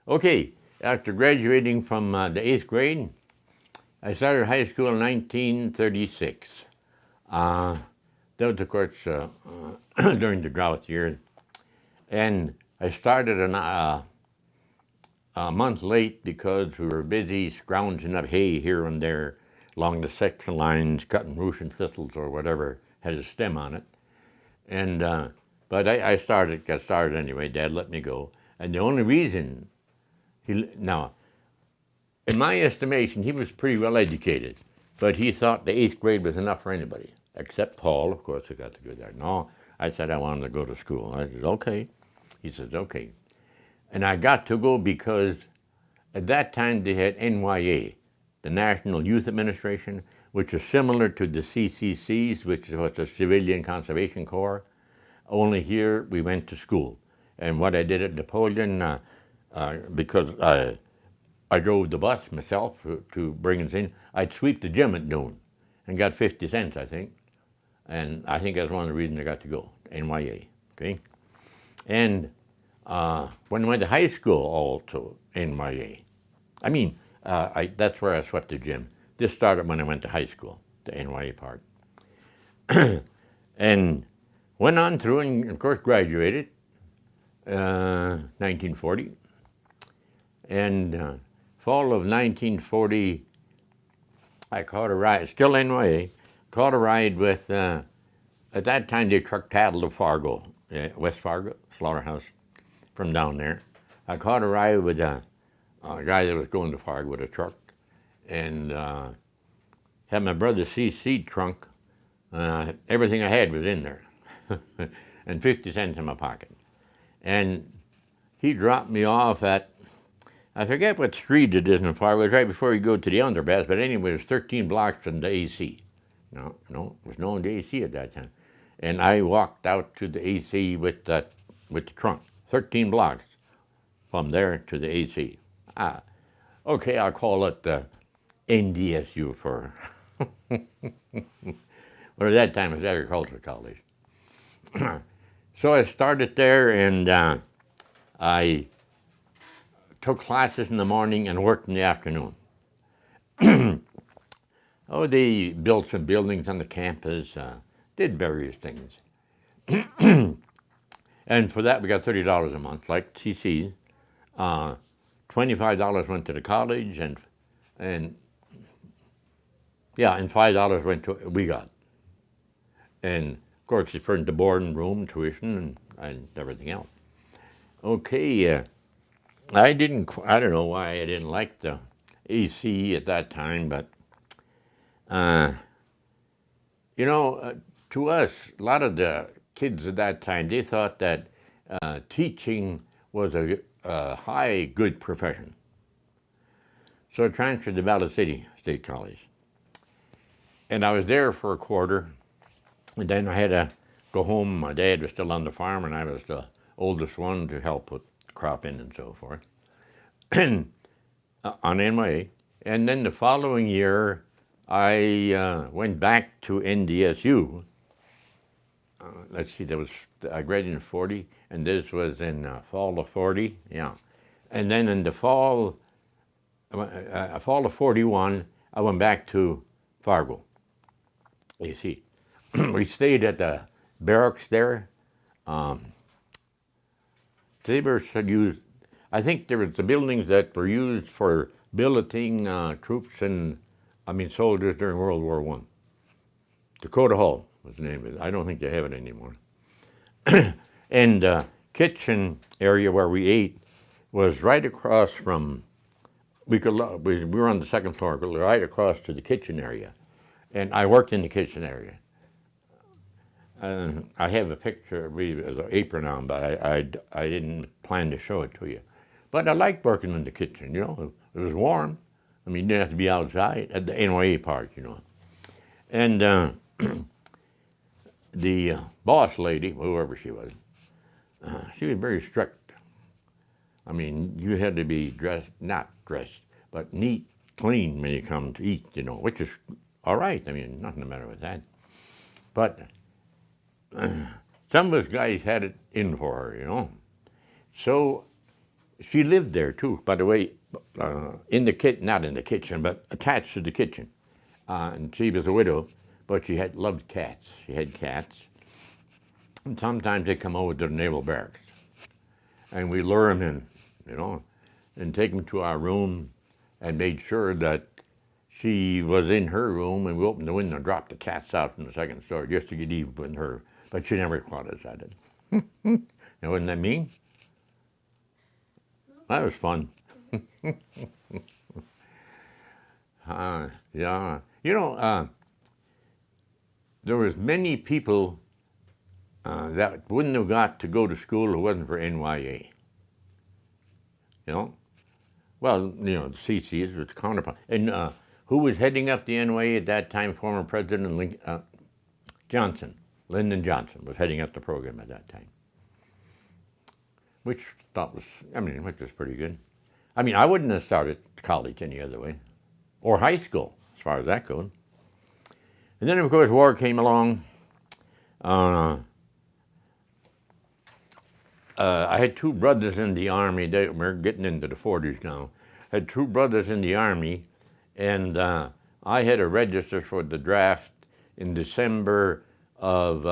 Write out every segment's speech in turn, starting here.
Okay, after graduating from the 8th grade, I started high school in 1936. Uh, that was, of course, during the drought years. And I started a month late because we were busy scrounging up hay here and there along the section lines, cutting Russian thistles or whatever has a stem on it. And but I got started anyway. Dad let me go, and the only reason now, in my estimation, he was pretty well educated, but he thought the 8th grade was enough for anybody, except Paul, of course, who got to go there. No, I said I wanted to go to school. I said, okay. He says, okay. And I got to go because at that time they had NYA, the National Youth Administration, which is similar to the CCCs, which was the Civilian Conservation Corps. Only here we went to school. And what I did at Napoleon, because I drove the bus myself to bring us in, I'd sweep the gym at noon and got 50 cents, I think. And I think that's one of the reasons I got to go, NYA. Okay? And when I went to high school, also NYA. I mean, that's where I swept the gym. This started when I went to high school, the NYA part. And went on through and, of course, graduated 1940. And fall of 1940, I caught a ride, still NYA, caught a ride with, at that time they trucked cattle to Fargo, West Fargo, slaughterhouse, from down there. I caught a ride with a guy that was going to Fargo with a truck, and had my brother's CC trunk. Everything I had was in there, and 50 cents in my pocket. And he dropped me off at, I forget what street it is in Fargo. It was right before you go to the underpass, but anyway, it was 13 blocks from the AC. No, it was no AC at that time. And I walked out to the AC with the trunk, 13 blocks from there to the AC. Okay, I'll call it the NDSU for, or at that time it was Agricultural College. So I started there, and I took classes in the morning and worked in the afternoon. Oh, they built some buildings on the campus, did various things. And for that, we got $30 a month, like CC. $25 went to the college, and $5 went to, we got. And of course, for the board and room, tuition, and everything else. Okay, I don't know why I didn't like the AC at that time, but to us, a lot of the kids at that time, they thought that teaching was a high, good profession. So I transferred to Valley City State College. And I was there for a quarter, and then I had to go home. My dad was still on the farm, and I was the oldest one to help put crop in and so forth, on NYA. And then the following year, I went back to NDSU. Let's see, I graduated in 40, and this was in fall of 40, yeah. And then in the fall of 41, I went back to Fargo, AC. We stayed at the barracks there. They were used, I think there was the buildings that were used for billeting troops and, soldiers during World War I. Dakota Hall was the name of it. I don't think they have it anymore. And the kitchen area where we ate was right across from, we were on the second floor, right across to the kitchen area. And I worked in the kitchen area. I have a picture of me as an apron on, but I didn't plan to show it to you. But I liked working in the kitchen, It was warm. You didn't have to be outside at the NYA part, And the boss lady, whoever she was very strict. You had to be not dressed, but neat, clean when you come to eat, which is all right. Nothing the matter with that. But some of us guys had it in for her, So She lived there too, by the way, in the kitchen, not in the kitchen, but attached to the kitchen. And she was a widow, but she had loved cats. She had cats. And sometimes they come over to the naval barracks. And we lure them in, you know, and take them to our room and made sure that she was in her room, and we opened the window and dropped the cats out from the second story just to get even with her. But she never caught us at it. Now, wasn't that mean? That was fun. Yeah. You know, there was many people that wouldn't have got to go to school if it wasn't for NYA. You know? Well, you know, the CCs was counterpart. And who was heading up the NYA at that time? Former President Johnson. Lyndon Johnson was heading up the program at that time. Which which was pretty good. I mean, I wouldn't have started college any other way. Or high school, as far as that goes. And then, of course, war came along. I had two brothers in the Army. We're getting into the 40s now. I had two brothers in the Army, and I had to register for the draft in December of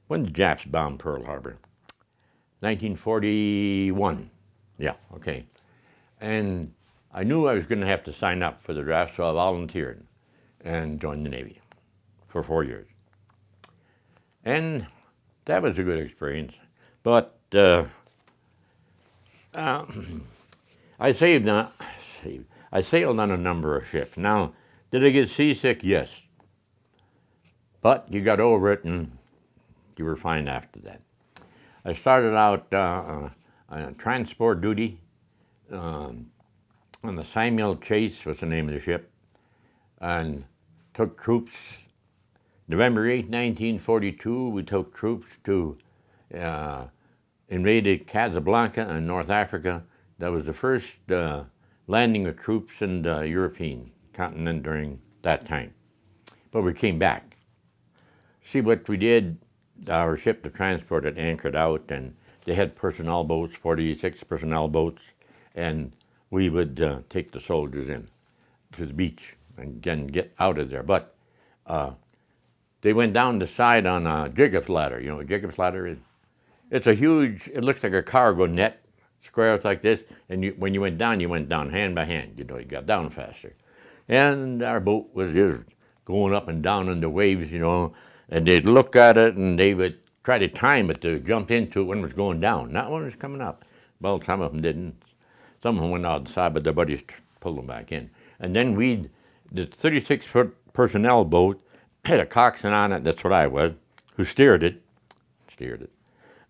when the Japs bombed Pearl Harbor? 1941. Yeah, okay. And I knew I was going to have to sign up for the draft, so I volunteered and joined the Navy for 4 years. And that was a good experience. But I sailed on a number of ships. Now, did I get seasick? Yes. But you got over it and you were fine after that. I started out on transport duty on the Samuel Chase was the name of the ship, and took troops. November 8, 1942, we took troops to invaded Casablanca in North Africa. That was the first landing of troops in the European continent during that time. But we came back. See what we did, our ship, the transport, had anchored out, and they had personnel boats, 46 personnel boats, and we would take the soldiers in to the beach and again get out of there. But they went down the side on a Jacob's ladder. You know what a Jacob's ladder is? It's a huge, it looks like a cargo net, squares like this, and when you went down hand by hand. You know, you got down faster. And our boat was just going up and down in the waves, you know, and they'd look at it and they would try to time it to jump into it when it was going down, not when it was coming up. Well, some of them didn't. Some of them went outside, but their buddies pulled them back in. And then the 36-foot personnel boat had a coxswain on it, that's what I was, who steered it,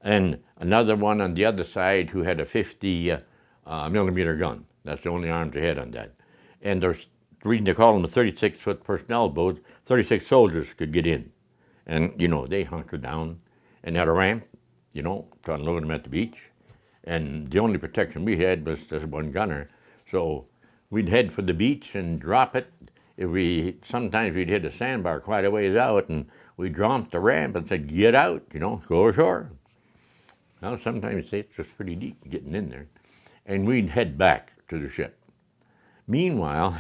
and another one on the other side who had a 50 millimeter gun. That's the only arms they had on that. And there's the reason they call them a 36-foot personnel boat, 36 soldiers could get in. And, you know, they hunkered down and had a ramp, you know, to unload them at the beach. And the only protection we had was this one gunner. So we'd head for the beach and drop it. Sometimes we'd hit a sandbar quite a ways out, and we'd drop the ramp and said, get out, you know, go ashore. Now, sometimes it's just pretty deep getting in there. And we'd head back to the ship. Meanwhile,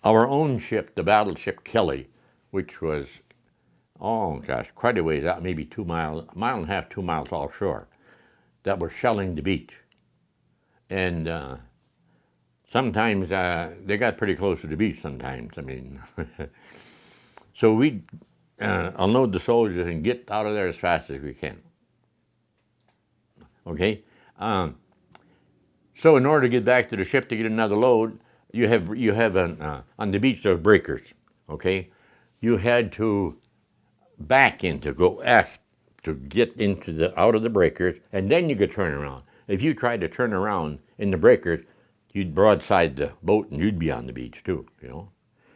our own ship, the battleship Kelly, which was, oh gosh, quite a ways out, maybe a mile and a half, 2 miles offshore, that were shelling the beach. And sometimes they got pretty close to the beach sometimes, I mean. So we'd unload the soldiers and get out of there as fast as we can. Okay? So in order to get back to the ship to get another load, you have on the beach there's breakers, okay? You had to back in to go aft to get out of the breakers, and then you could turn around. If you tried to turn around in the breakers, you'd broadside the boat and you'd be on the beach too, you know.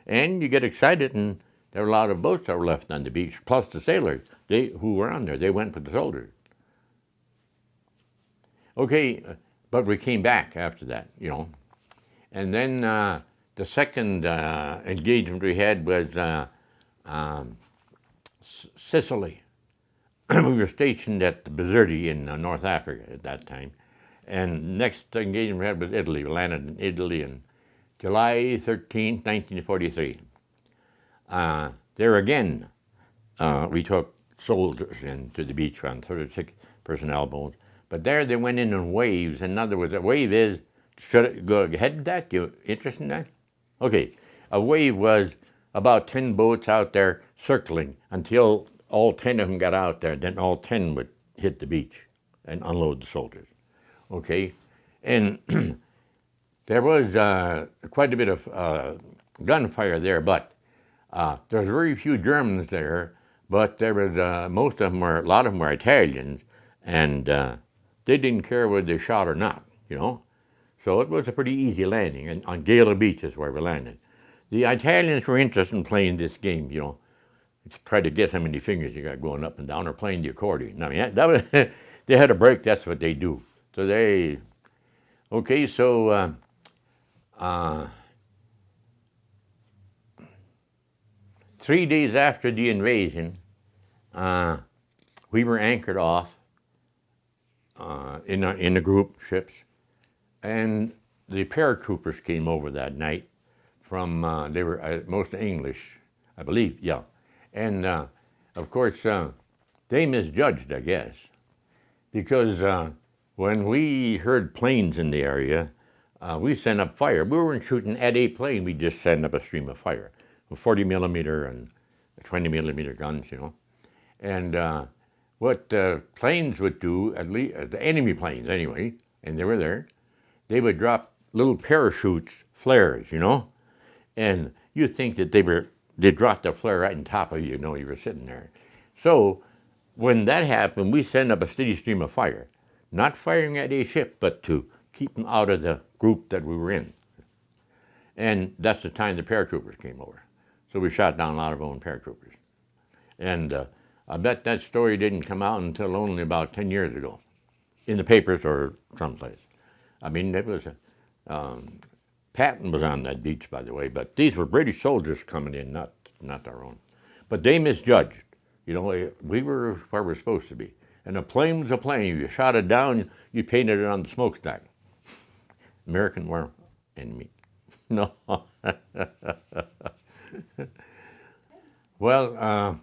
And you get excited, and there were a lot of boats that were left on the beach, plus the sailors who were on there. They went for the soldiers. Okay, but we came back after that, you know. And then the second engagement we had was Sicily. we were stationed at Bizerti in North Africa at that time. And next engagement we had was Italy. We landed in Italy on July 13th, 1943. There again, we took soldiers into the beach on 36 personnel boats. But there they went in waves. In other words, a wave is, should I go ahead with that? You interested in that? Okay. A wave was about 10 boats out there circling until all 10 of them got out there. Then all 10 would hit the beach and unload the soldiers. Okay. And there was quite a bit of gunfire there, but there was very few Germans there, but there was a lot of them were Italians, and they didn't care whether they shot or not, you know. So it was a pretty easy landing, and on Gala Beach is where we landed. The Italians were interested in playing this game, you know. Try to guess how many fingers you got going up and down, or playing the accordion. I mean, that was they had a break. That's what they do. So okay. So 3 days after the invasion, we were anchored off in the group ships, and the paratroopers came over that night from, they were mostly English, I believe, yeah. And of course, they misjudged, I guess, because when we heard planes in the area, we sent up fire. We weren't shooting at a plane, we just sent up a stream of fire. 40 millimeter and 20 millimeter guns, you know. And what planes would do, at least the enemy planes anyway, and they were there, they would drop little parachutes, flares, you know. And you think that they dropped the flare right on top of you, you know, you were sitting there. So when that happened, we sent up a steady stream of fire, not firing at a ship, but to keep them out of the group that we were in. And that's the time the paratroopers came over. So we shot down a lot of our own paratroopers. And I bet that story didn't come out until only about 10 years ago, in the papers or someplace. I mean, it was, Patton was on that beach, by the way, but these were British soldiers coming in, not our own. But they misjudged. You know, we were where we're supposed to be. And a plane was a plane. You shot it down, you painted it on the smokestack. American war enemy. No. Well,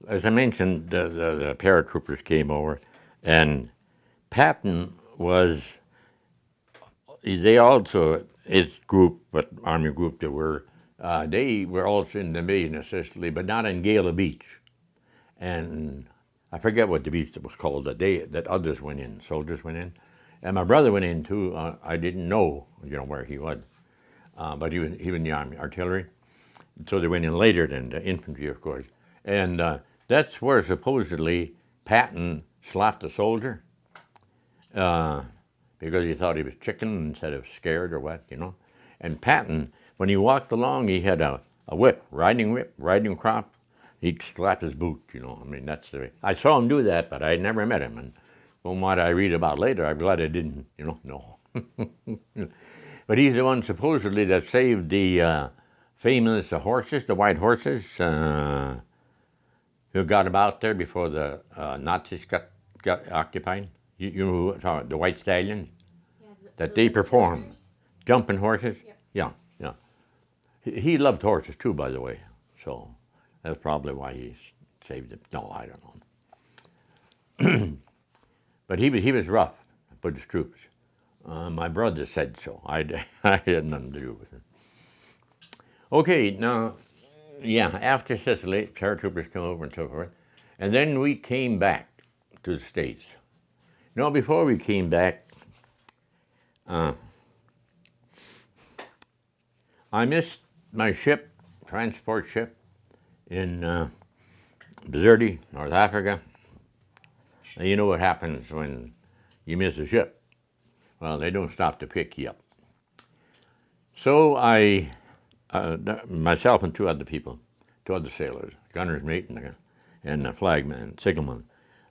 as I mentioned, the paratroopers came over, and Patton was, they also, his group, but Army group they were also in the invasion of Sicily, but not in Gala Beach. And I forget what the beach that was called that day that others went in, soldiers went in. And my brother went in too. I didn't know, you know, where he was, but he was in the Army, artillery. So they went in later than the infantry, of course. And that's where supposedly Patton slapped a soldier because he thought he was chicken instead of scared or what, you know. And Patton, when he walked along, he had a riding crop. He'd slap his boot, you know. I mean, that's the way. I saw him do that, but I never met him. And from what I read about later, I'm glad I didn't, you know, no. But he's the one supposedly that saved the famous horses, the white horses, who got them out there before the Nazis got occupied. You know who, the white stallions that they performed. Jumping horses? Yep. Yeah. He loved horses too, by the way. So that's probably why he saved them. No, I don't know. But he was rough with his troops. My brother said so. I had nothing to do with it. Okay, now, yeah, after Sicily, paratroopers come over and so forth. And then we came back to the States. No, before we came back, I missed my ship, transport ship, in Bizerti, North Africa. And you know what happens when you miss a ship. Well, they don't stop to pick you up. So I, myself and two other sailors, gunner's mate and the flagman, signalman.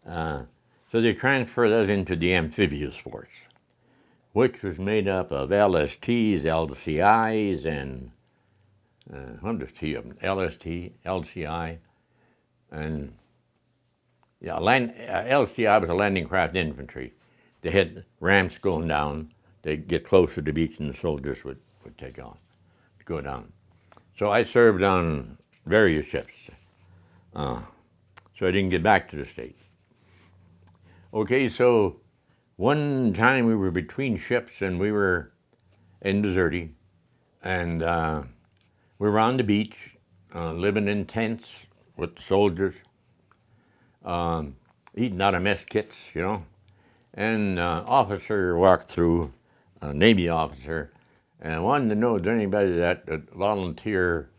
So they transferred us into the amphibious force, which was made up of LSTs, LCIs, and hundreds of them, LST, LCI, and Yeah, LCI was a landing craft infantry. They had ramps going down. They'd get closer to the beach and the soldiers would take off, go down. So I served on various ships. Uh, so I didn't get back to the States. Okay, so one time we were between ships and we were in Missouri, and we were on the beach, living in tents with the soldiers, eating out of mess kits, you know. And officer walked through, a Navy officer, and wanted to know if there anybody that would volunteer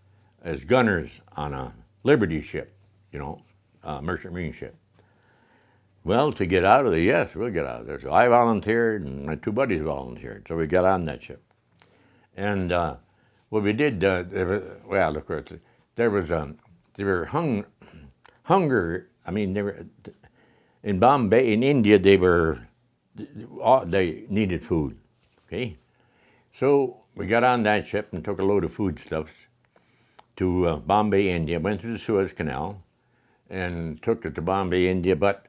as gunners on a Liberty ship, you know, a merchant marine ship. Well, to get out of there, yes, we'll get out of there. So I volunteered, and my two buddies volunteered. So we got on that ship. And what we did, well, of course, there was, they were hunger. I mean, they were in Bombay, in India. They needed food. Okay, so we got on that ship and took a load of foodstuffs to Bombay, India. Went through the Suez Canal and took it to Bombay, India, but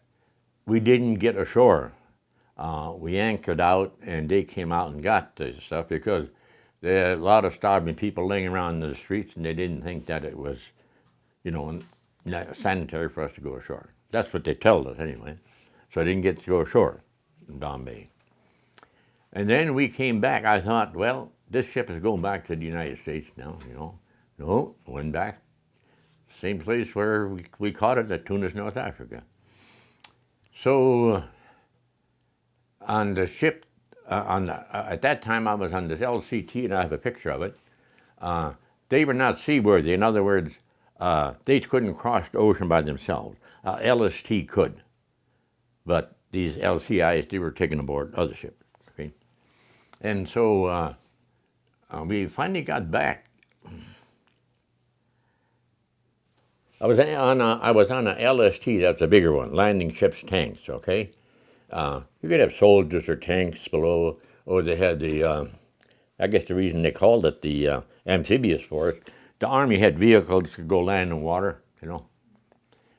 we didn't get ashore. We anchored out, and they came out and got the stuff because there are a lot of starving people laying around in the streets, and they didn't think that it was, you know, sanitary for us to go ashore. That's what they told us anyway. So I didn't get to go ashore in Bombay. And then we came back. I thought, well, this ship is going back to the United States now, you know. No, went back. Same place where we caught it at Tunis, North Africa. So on the ship, at that time I was on this LCT, and I have a picture of it. They were not seaworthy. In other words, they couldn't cross the ocean by themselves. LST could, but these LCIs, they were taken aboard other ships. Okay, and so we finally got back. I was on a LST. That's a bigger one, landing ships tanks. Okay, you could have soldiers or tanks below, or they had the. I guess the reason they called it the amphibious force, the Army had vehicles that could go land in water, you know,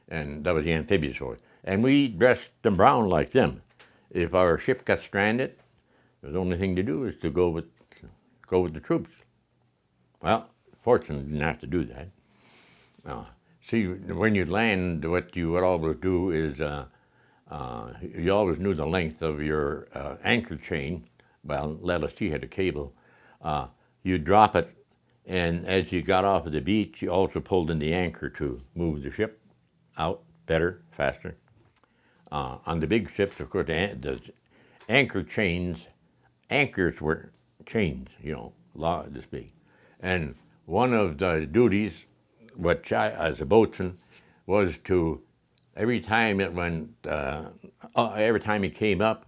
and that was the amphibious force. And we dressed them brown like them. If our ship got stranded, the only thing to do is to go with the troops. Well, fortunately, didn't have to do that. See, when you land, what you would always do is you always knew the length of your anchor chain. Well, LST had a cable. You drop it, and as you got off of the beach, you also pulled in the anchor to move the ship out better, faster. On the big ships, of course, the anchors were chains, you know, this big. And one of the duties, which I, as a boatswain, was to, every time it came up,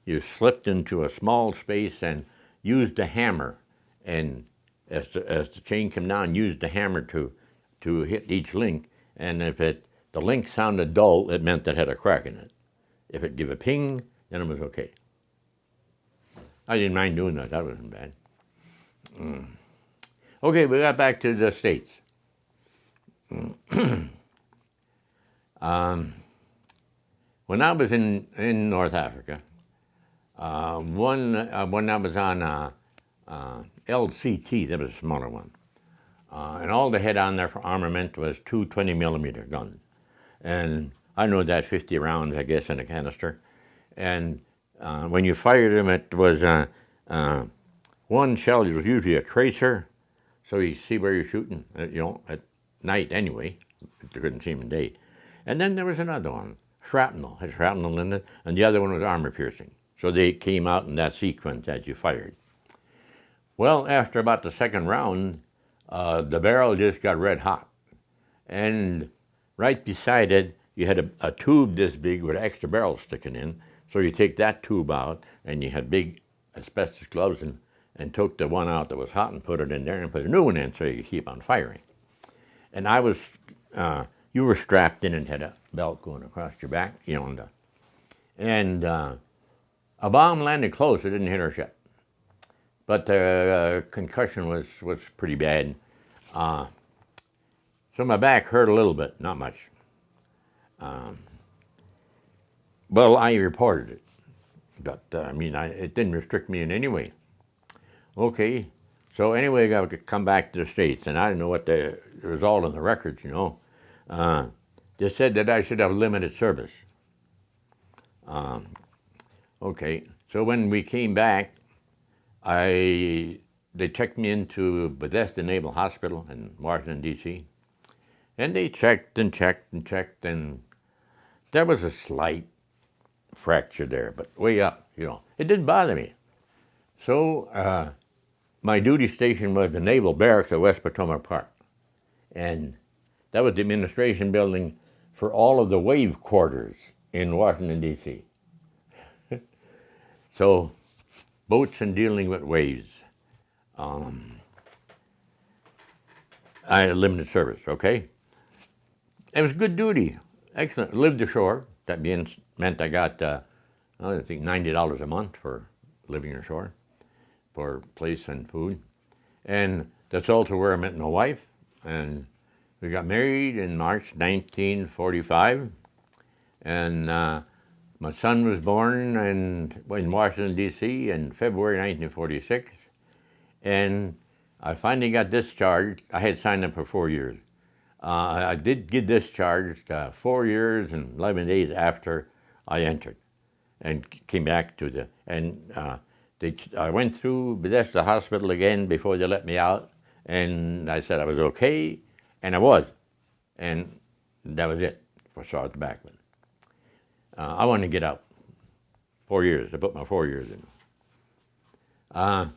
you slipped into a small space and used the hammer, and as the chain came down, used the hammer to hit each link. And if the link sounded dull, it meant that it had a crack in it. If it gave a ping, then it was okay. I didn't mind doing that. That wasn't bad. Okay, we got back to the States. When I was in North Africa, when I was on LCT, that was a smaller one, and all they had on there for armament was two 20-millimeter guns, and I know that 50 rounds, I guess, in a canister, and when you fired them, it was one shell was usually a tracer, so you see where you're shooting, you know, at night anyway. You couldn't see them in day. And then there was another one, shrapnel, had shrapnel in it, and the other one was armor piercing. So they came out in that sequence as you fired. Well, after about the second round, the barrel just got red hot. And right beside it, you had a tube this big with extra barrels sticking in. So you take that tube out, and you had big asbestos gloves, and took the one out that was hot and put it in there and put a new one in so you could keep on firing. And I was, you were strapped in and had a belt going across your back, you know, and a bomb landed close. It didn't hit our ship, but the concussion was pretty bad. So my back hurt a little bit, not much. Well, I reported it, but I mean, it didn't restrict me in any way. Okay, so anyway, I got to come back to the States, and I didn't know what it was all in the records, you know. Uh, they said that I should have limited service. Um, okay, so when we came back, they checked me into Bethesda Naval Hospital in Washington, D.C., and they checked and checked and checked, and there was a slight fracture there, but way up, you know. It didn't bother me. So my duty station was the Naval Barracks at West Potomac Park, and that was the administration building for all of the wave quarters in Washington, D.C. So boats and dealing with waves. I had limited service, okay? It was good duty, excellent. Lived ashore. That meant I got, I think, $90 a month for living ashore, for place and food. And that's also where I met my wife. And we got married in March 1945. And my son was born in Washington, D.C. in February 1946. And I finally got discharged. I had signed up for 4 years. I did get discharged 4 years and 11 days after I entered and came back to the, and I went through Bethesda Hospital again before they let me out, and I said I was okay, and I was, and that was it for Sergeant Backman. I wanted to get out. 4 years, I put my 4 years in.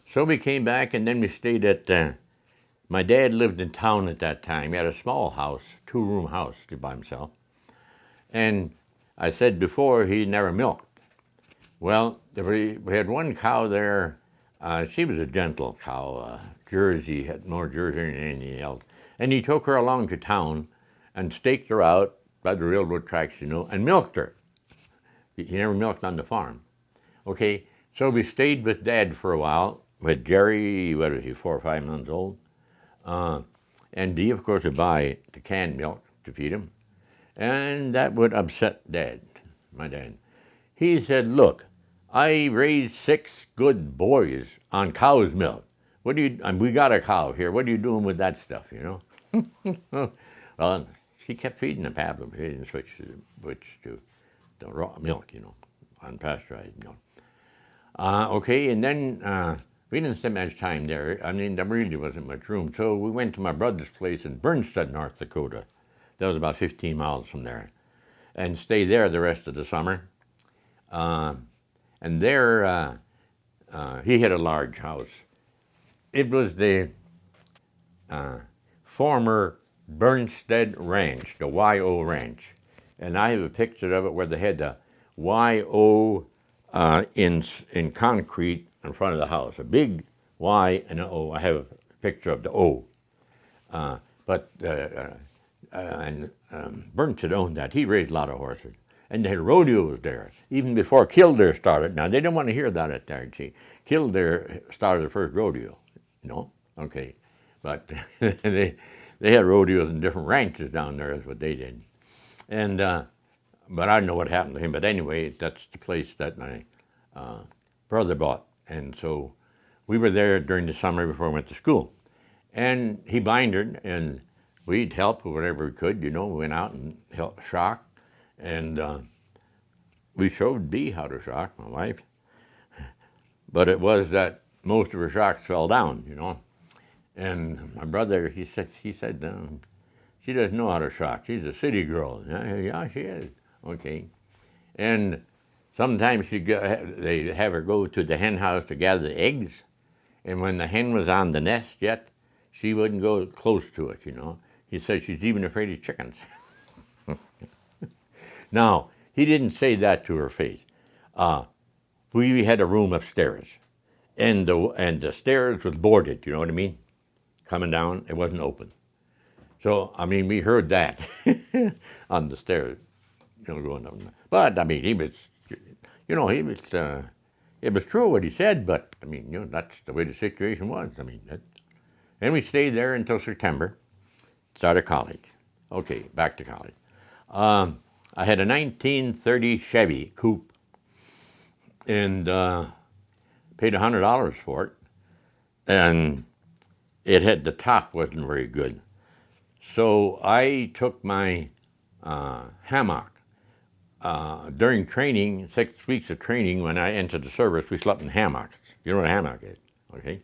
So we came back, and then we stayed at, my dad lived in town at that time. He had a small house, 2-room house by himself. And I said before, he never milked. Well, we had one cow there. She was a gentle cow, Jersey, had more Jersey than anything else. And he took her along to town and staked her out by the railroad tracks, you know, and milked her. He never milked on the farm. Okay, so we stayed with Dad for a while, with Jerry, what was he, 4 or 5 months old. And he, of course, would buy the canned milk to feed him. And that would upset Dad, my dad. He said, look, I raised 6 good boys on cow's milk. What do you, and we got a cow here, what are you doing with that stuff, you know? Well, he kept feeding the Pablo. He didn't switch to the raw milk, you know, unpasteurized milk. Okay, and then we didn't spend much time there. I mean, there really wasn't much room. So we went to my brother's place in Bernstead, North Dakota. That was about 15 miles from there. And stayed there the rest of the summer. And there, he had a large house. It was the former Bernstead Ranch, the Y.O. Ranch. And I have a picture of it where they had the Y.O. In concrete in front of the house, a big Y and an O. I have a picture of the O. Bernstead owned that. He raised a lot of horses. And they had rodeos there, even before Kildare started. Now, they didn't want to hear that at there, see. Kildare started the first rodeo, you know? Okay. But they had rodeos in different ranches down there, is what they did. And, but I don't know what happened to him. But anyway, that's the place that my brother bought. And so we were there during the summer before I went to school. And he bindered, and we'd help whatever we could, you know. We went out and helped shock. And we showed Dee how to shock, my wife. But it was that most of her shocks fell down, you know. And my brother, he said, she doesn't know how to shock. She's a city girl. Yeah, she is. Okay. And sometimes they'd have her go to the hen house to gather the eggs. And when the hen was on the nest yet, she wouldn't go close to it, you know. He said she's even afraid of chickens. Now, he didn't say that to her face. We had a room upstairs, and the stairs was boarded, you know what I mean? Coming down, it wasn't open. So, I mean, we heard that on the stairs, you know, going up. But, I mean, he was, you know, it was true what he said, but, I mean, you know, that's the way the situation was. I mean, and we stayed there until September, started college. Okay, back to college. I had a 1930 Chevy coupe, and paid $100 for it, and it had, the top wasn't very good. So I took my hammock. During training, 6 weeks of training, when I entered the service, we slept in hammocks. You know what a hammock is, okay?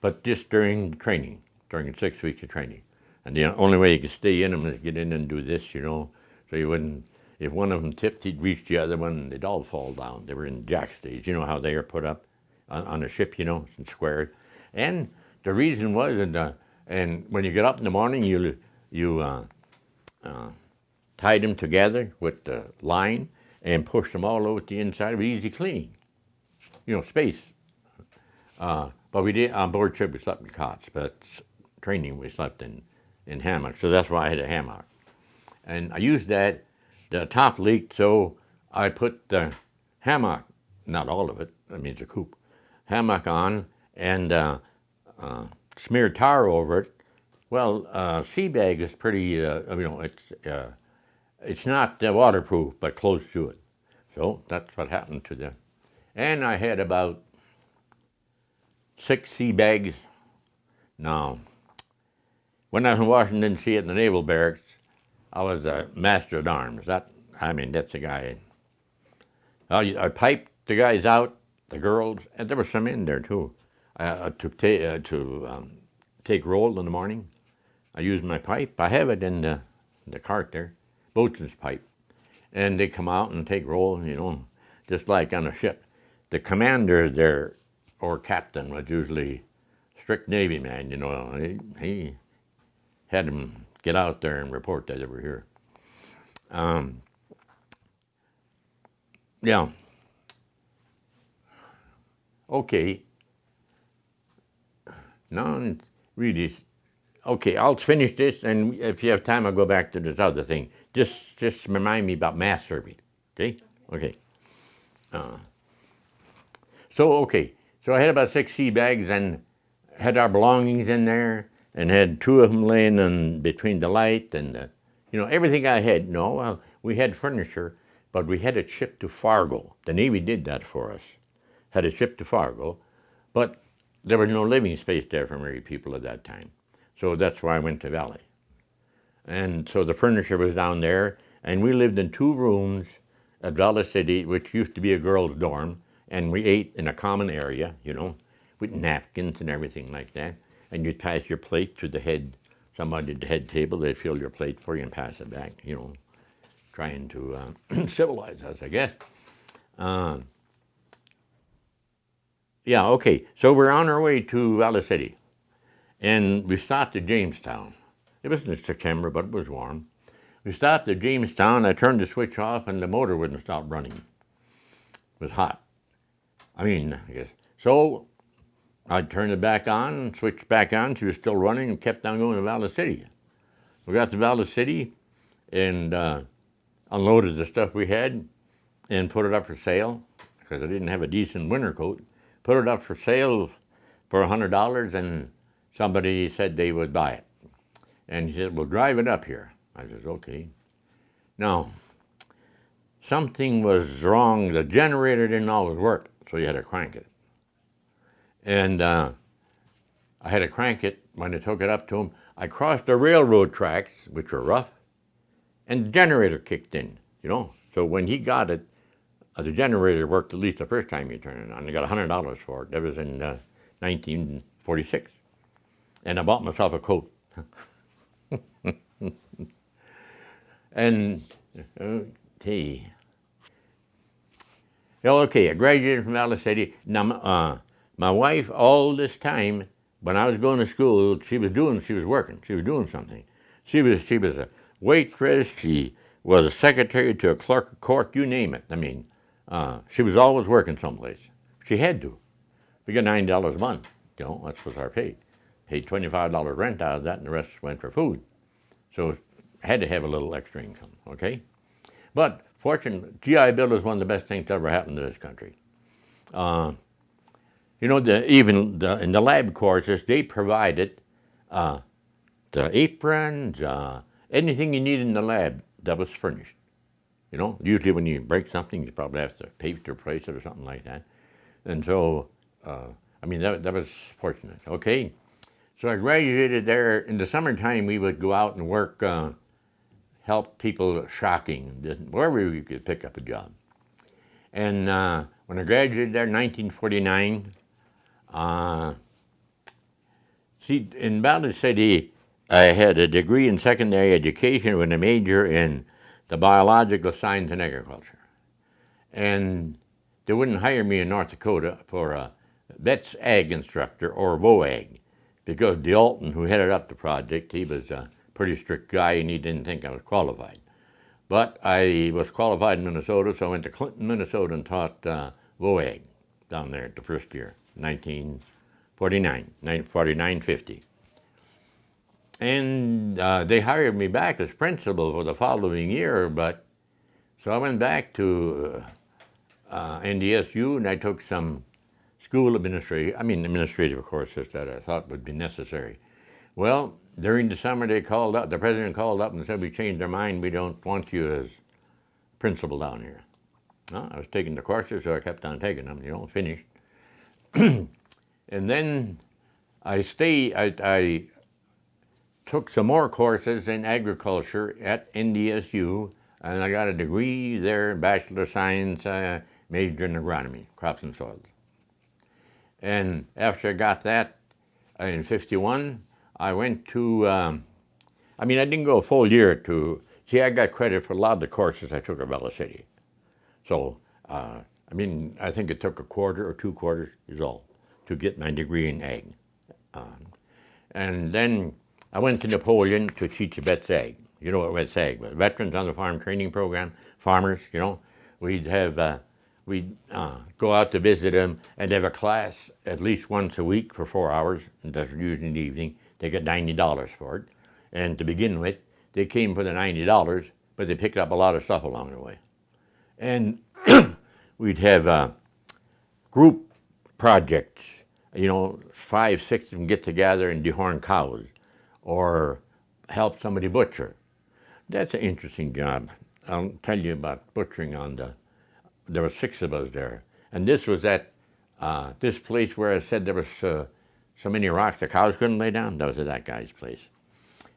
But just during training, during 6 weeks of training. And the only way you could stay in them is get in and do this, you know, so you wouldn't, if one of them tipped, he'd reach the other one, they'd all fall down. They were in jack stays. You know how they are put up on a ship, you know, in squares. And the reason was, and when you get up in the morning, you tied them together with the line and pushed them all over the inside with easy cleaning. You know, space. But we did, on board ship we slept in cots, but training we slept in hammocks, so that's why I had a hammock. And I used that, the top leaked, so I put the hammock, not all of it, that means a coupe, hammock on, and smeared tar over it. Well, sea bag is pretty, you know, it's not waterproof, but close to it. So that's what happened to them. And I had about 6 sea bags. Now, when I was in Washington, D.C. at the Naval Barracks, I was a master at arms. That's a guy. I piped the guys out, the girls, and there were some in there too. To take roll in the morning, I used my pipe. I have it in the cart there, boatswain's pipe. And they come out and take roll, you know, just like on a ship. The commander there, or captain, was usually strict Navy man, you know. He had them get out there and report that they were here. Yeah. Okay. Now, really, okay, I'll finish this, and if you have time, I'll go back to this other thing. Just remind me about mass serving, okay? Okay. So I had about 6 sea bags and had our belongings in there, and had 2 of them laying in between the light and, you know, everything I had. No, well, we had furniture, but we had it shipped to Fargo. The Navy did that for us, had it shipped to Fargo, but there was no living space there for married people at that time. So that's why I went to Valley. And so the furniture was down there, and we lived in 2 rooms at Valley City, which used to be a girls' dorm, and we ate in a common area, you know, with napkins and everything like that. And you'd pass your plate to the head, somebody at the head table, they'd fill your plate for you and pass it back, you know, trying to civilize us, I guess. Yeah, okay, so we're on our way to Valley City, and we stopped at Jamestown. It was in September, but it was warm. We stopped at Jamestown, I turned the switch off, and the motor wouldn't stop running. It was hot. I guess. So I turned it back on, switched back on, she was still running, and kept on going to Valley City. We got to Valley City, and unloaded the stuff we had, and put it up for sale, because I didn't have a decent winter coat. Put it up for sale for $100, and somebody said they would buy it. And he said, well, drive it up here. I said, okay. Now, something was wrong. The generator didn't always work, so you had to crank it. And I had to crank it when I took it up to him. I crossed the railroad tracks, which were rough, and the generator kicked in, you know. So when he got it, the generator worked at least the first time you turned it on. I got $100 for it. That was in 1946. And I bought myself a coat. And, okay. Okay, I graduated from Valley City. Now, my wife, all this time, when I was going to school, she was working. She was doing something. She was a waitress. She was a secretary to a clerk of court, you name it. She was always working someplace. She had to. We got $90 a month, you know, that's what our pay. Paid $25 rent out of that, and the rest went for food. So I had to have a little extra income, okay? But fortunately, GI Bill is one of the best things that ever happened to this country. You know, in the lab courses, they provided the aprons, anything you need in the lab that was furnished. You know, usually when you break something, you probably have to pay to replace it or something like that. And so, I mean, that was fortunate. Okay, so I graduated there. In the summertime, we would go out and work, help people shocking, wherever we could pick up a job. And when I graduated there in 1949, see, in Valley City, I had a degree in secondary education with a major in the biological science and agriculture. And they wouldn't hire me in North Dakota for a vet's ag instructor or VOAG because Dalton, who headed up the project, he was a pretty strict guy and he didn't think I was qualified. But I was qualified in Minnesota, so I went to Clinton, Minnesota and taught VOAG down there the first year, 1949, 50. And they hired me back as principal for the following year, but so I went back to NDSU and I took some school administrative courses that I thought would be necessary. Well, during the summer the president called up and said, we changed our mind, we don't want you as principal down here. Well, I was taking the courses, so I kept on taking them, finished. And then I took some more courses in agriculture at NDSU, and I got a degree there, Bachelor of Science, major in agronomy, crops and soils. And after I got that in 51, I went to, I didn't go a full year I got credit for a lot of the courses I took at Valley City. So, I think it took a quarter or 2 quarters is all to get my degree in ag. And then I went to Napoleon to teach Vet's Ag. You know what Vet's Ag was? Veterans on the Farm Training Program, farmers, We'd have, we'd go out to visit them and have a class at least once a week for 4 hours, and that's usually in the evening. They get $90 for it. And to begin with, they came for the $90, but they picked up a lot of stuff along the way. And we'd have group projects, 5, 6 of them get together and dehorn cows or help somebody butcher. That's an interesting job. I'll tell you about butchering there were 6 of us there. And this was at this place where I said there was so many rocks the cows couldn't lay down. That was at that guy's place.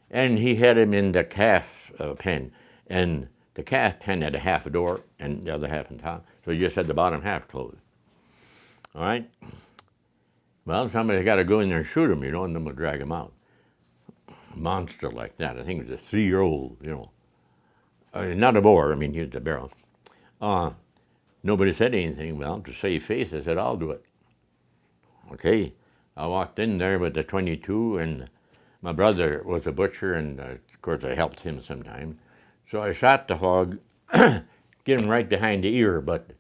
And he had him in the calf pen. And the calf pen had a half a door and the other half on top. So you just had the bottom half closed. All right? Well, somebody's got to go in there and shoot him, and then we'll drag him out. A monster like that. I think it was a 3-year-old, not a boar, he was a barrel. Nobody said anything. Well, to save face, I said, I'll do it. Okay. I walked in there with the 22, and my brother was a butcher, and of course I helped him sometimes. So I shot the hog, get him right behind the ear, but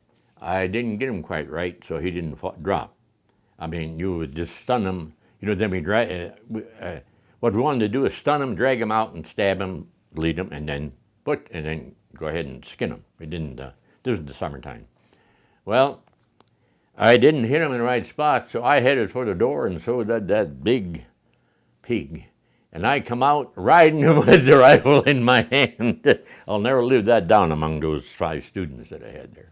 I didn't get him quite right, so he didn't drop. You would just stun him. Then what we wanted to do is stun him, drag him out, and stab him, bleed him, and then go ahead and skin him. We didn't. This was the summertime. Well, I didn't hit him in the right spot, so I headed for the door, and so did that big pig. And I come out riding him with the rifle in my hand. I'll never live that down among those 5 students that I had there.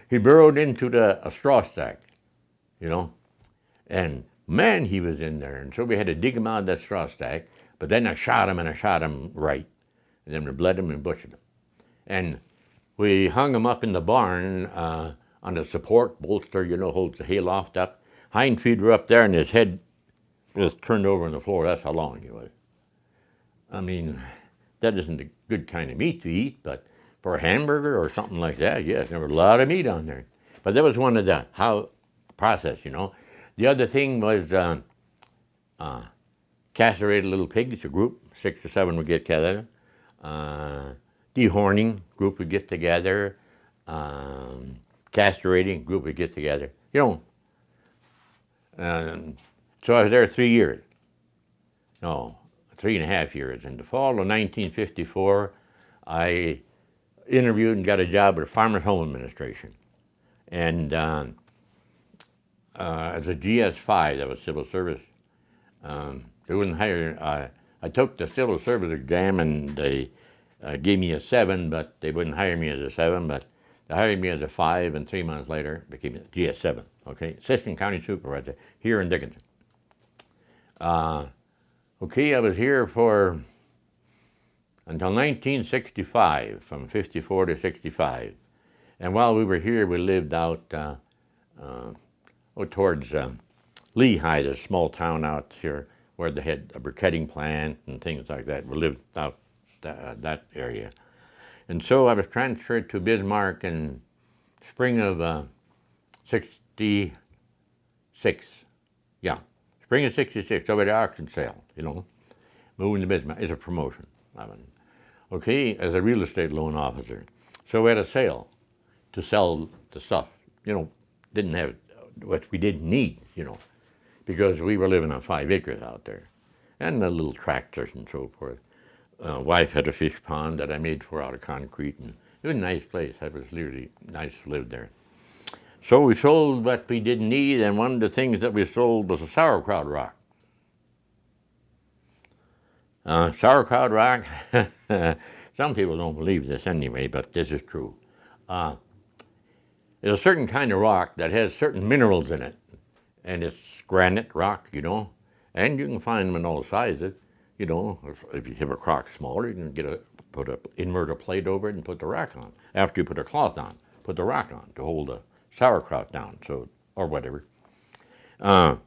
He burrowed into a straw stack, and man, he was in there. And so we had to dig him out of that straw stack, but then I shot him right. And then we bled him and butchered him. And we hung him up in the barn on a support bolster, holds the hay loft up. Hind feet were up there and his head was turned over on the floor. That's how long he was. That isn't a good kind of meat to eat, but for a hamburger or something like that, yes, there was a lot of meat on there. But that was one of the process, The other thing was castrated little pigs, a group, 6 or 7 would get together. Dehorning, group would get together. Castrating, group would get together. So I was there 3 years. No, 3.5 years. In the fall of 1954, I interviewed and got a job at Farmers Home Administration. And as a GS5, that was civil service. They wouldn't hire. I took the civil service exam, and gave me a 7, but they wouldn't hire me as a 7, but they hired me as a 5, and 3 months later became a GS7, okay? Assistant County Supervisor here in Dickinson. Okay, I was here for until 1965, from 54 to 65. And while we were here, we lived out towards Lehigh, a small town out here where they had a briquetting plant and things like that. We lived out that area. And so I was transferred to Bismarck in spring of 66. Yeah, spring of 66, over the auction sale, moving to Bismarck. It's a promotion. Okay, as a real estate loan officer. So we had a sale to sell the stuff, didn't have what we didn't need, because we were living on 5 acres out there, and the little tractors and so forth. Wife had a fish pond that I made for out of concrete, and it was a nice place. It was really nice to live there. So we sold what we didn't need, and one of the things that we sold was a sauerkraut rock. Sauerkraut rock, some people don't believe this anyway, but this is true. There's a certain kind of rock that has certain minerals in it, and it's granite rock, and you can find them in all sizes. If you have a rock smaller, you can invert a plate over it and put the rock on. After you put a cloth on, put the rock on to hold the sauerkraut down, or whatever. And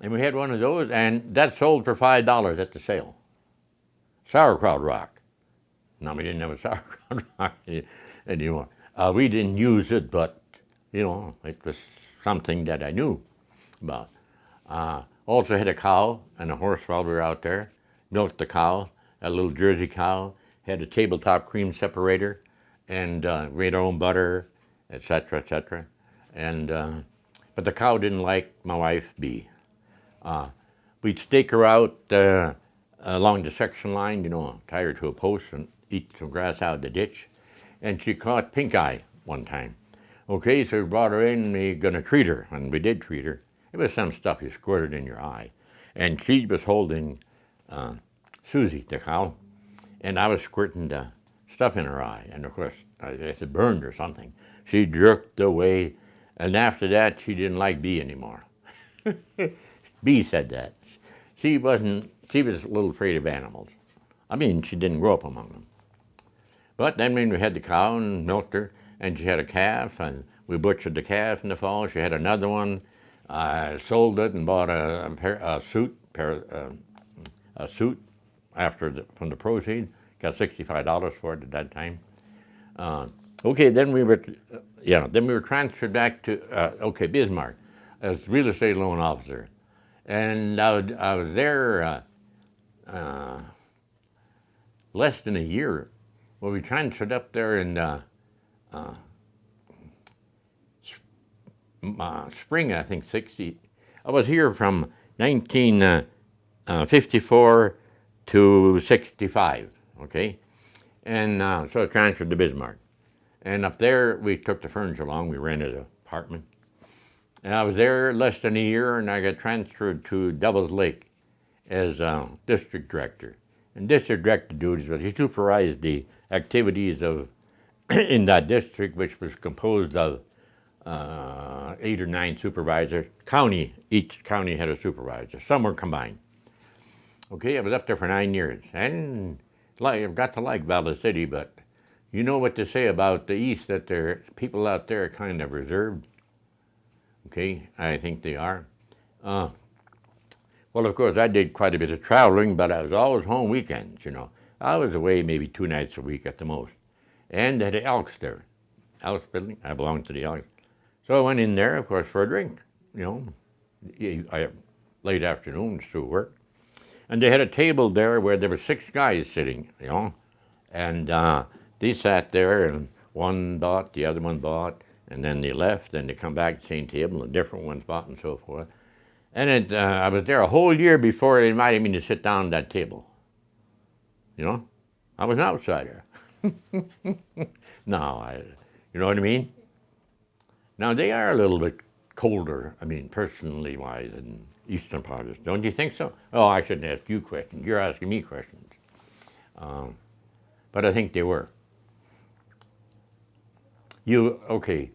we had one of those, and that sold for $5 at the sale. Sauerkraut rock. Now, we didn't have a sauerkraut rock anymore. We didn't use it, but, it was something that I knew about. Also had a cow and a horse while we were out there. Milked the cow, a little Jersey cow. Had a tabletop cream separator, and made our own butter, etc., etc. And but the cow didn't like my wife, Bee. We'd stake her out along the section line, tie her to a post and eat some grass out of the ditch. And she caught pink eye one time. Okay, so we brought her in, and we gonna treat her, and we did treat her. It was some stuff you squirted in your eye. And she was holding Susie, the cow, and I was squirting the stuff in her eye. And of course, it burned or something. She jerked away, and after that, she didn't like Bee anymore. Bee said that. She was a little afraid of animals. I mean, she didn't grow up among them. But then when we had the cow and milked her, and she had a calf, and we butchered the calf in the fall. She had another one. I sold it and bought a suit from the proceeds. Got $65 for it at that time. Okay, then we were transferred back to Bismarck as real estate loan officer, and I was there less than a year. Well, we transferred up there in spring, I think, 60. I was here from 1954 to 65, okay? And so I transferred to Bismarck. And up there, we took the furniture along. We rented an apartment. And I was there less than a year, and I got transferred to Devil's Lake as district director. And district director duties was he supervised the activities of in that district, which was composed of 8 or 9 supervisors. Each county had a supervisor. Some were combined. Okay, I was up there for 9 years, and I've got to like Valley City, but you know what to say about the East, that people out there are kind of reserved. Okay, I think they are. Well, of course, I did quite a bit of traveling, but I was always home weekends, I was away maybe 2 nights a week at the most. And they had the Elks there. Elks building, I belonged to the Elks. So I went in there, of course, for a drink, late afternoon through work. And they had a table there where there were 6 guys sitting, and they sat there, and one bought, the other one bought, and then they left, and they come back to the same table, and different ones bought, and so forth. And I was there a whole year before they invited me to sit down at that table. I was an outsider. No, you know what I mean? Now, they are a little bit colder, personally wise, than eastern parts. Don't you think so? Oh, I shouldn't ask you questions. You're asking me questions. but I think they were. Okay,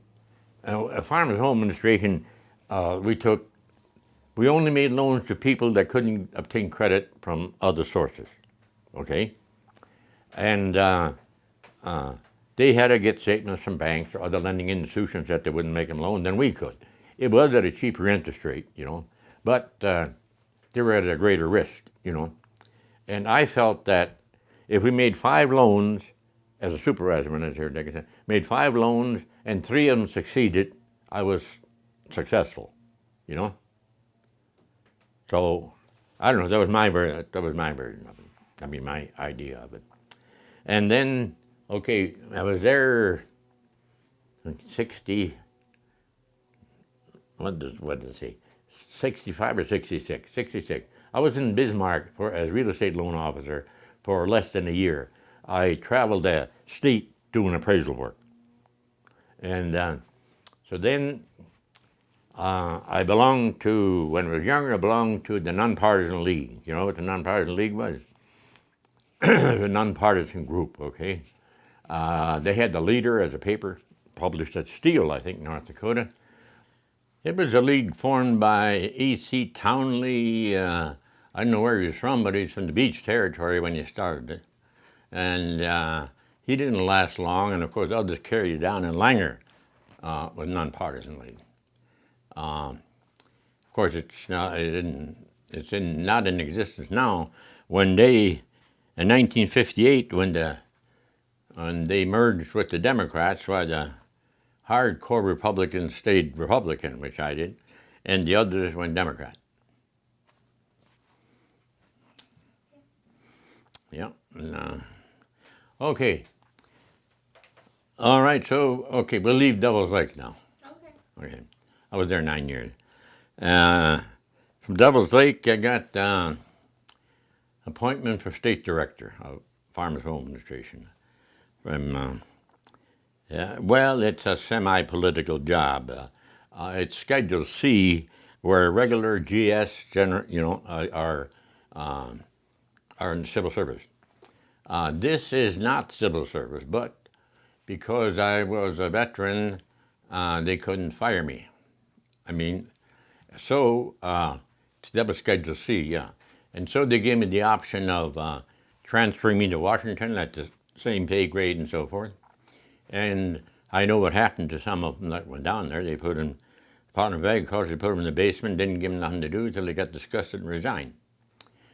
a Farmers Home Administration, we only made loans to people that couldn't obtain credit from other sources, okay? And they had to get statements from banks or other lending institutions that they wouldn't make them loan than we could. It was at a cheaper interest rate, but they were at a greater risk, And I felt that if we made 5 loans, as a supervisor when I was here, made 5 loans and 3 of them succeeded, I was successful, So I don't know. That was my version of it. I mean, my idea of it. And then, okay, I was there 60. What does it say? 65 or 66? 66. I was in Bismarck as real estate loan officer for less than a year. I traveled the state doing appraisal work. And so then I belonged to, when I was younger, I belonged to the Nonpartisan League. You know what the Nonpartisan League was? A nonpartisan group, okay? They had the Leader as a paper, published at Steele, I think, North Dakota. It was a league formed by E.C. Townley. I don't know where he was from, but he's from the Beach Territory when he started it. And he didn't last long, and of course others carried it down, and Langer was Nonpartisan League. Of course, it's not in existence now. One day, in 1958, when they merged with the Democrats, why the hardcore Republicans stayed Republican, which I did, and the others went Democrat. Yeah. Okay. All right. So, okay, we'll leave Devil's Lake now. Okay. I was there 9 years. From Devil's Lake, I got appointment for state director of Farmers Home Administration. Well, it's a semi-political job. It's Schedule C, where regular GS are in civil service. This is not civil service, but because I was a veteran, they couldn't fire me. So that was Schedule C, yeah. And so they gave me the option of transferring me to Washington at the same pay grade and so forth. And I know what happened to some of them that went down there. They put in Department of Agriculture, they put them in the basement, didn't give them nothing to do until they got disgusted and resigned.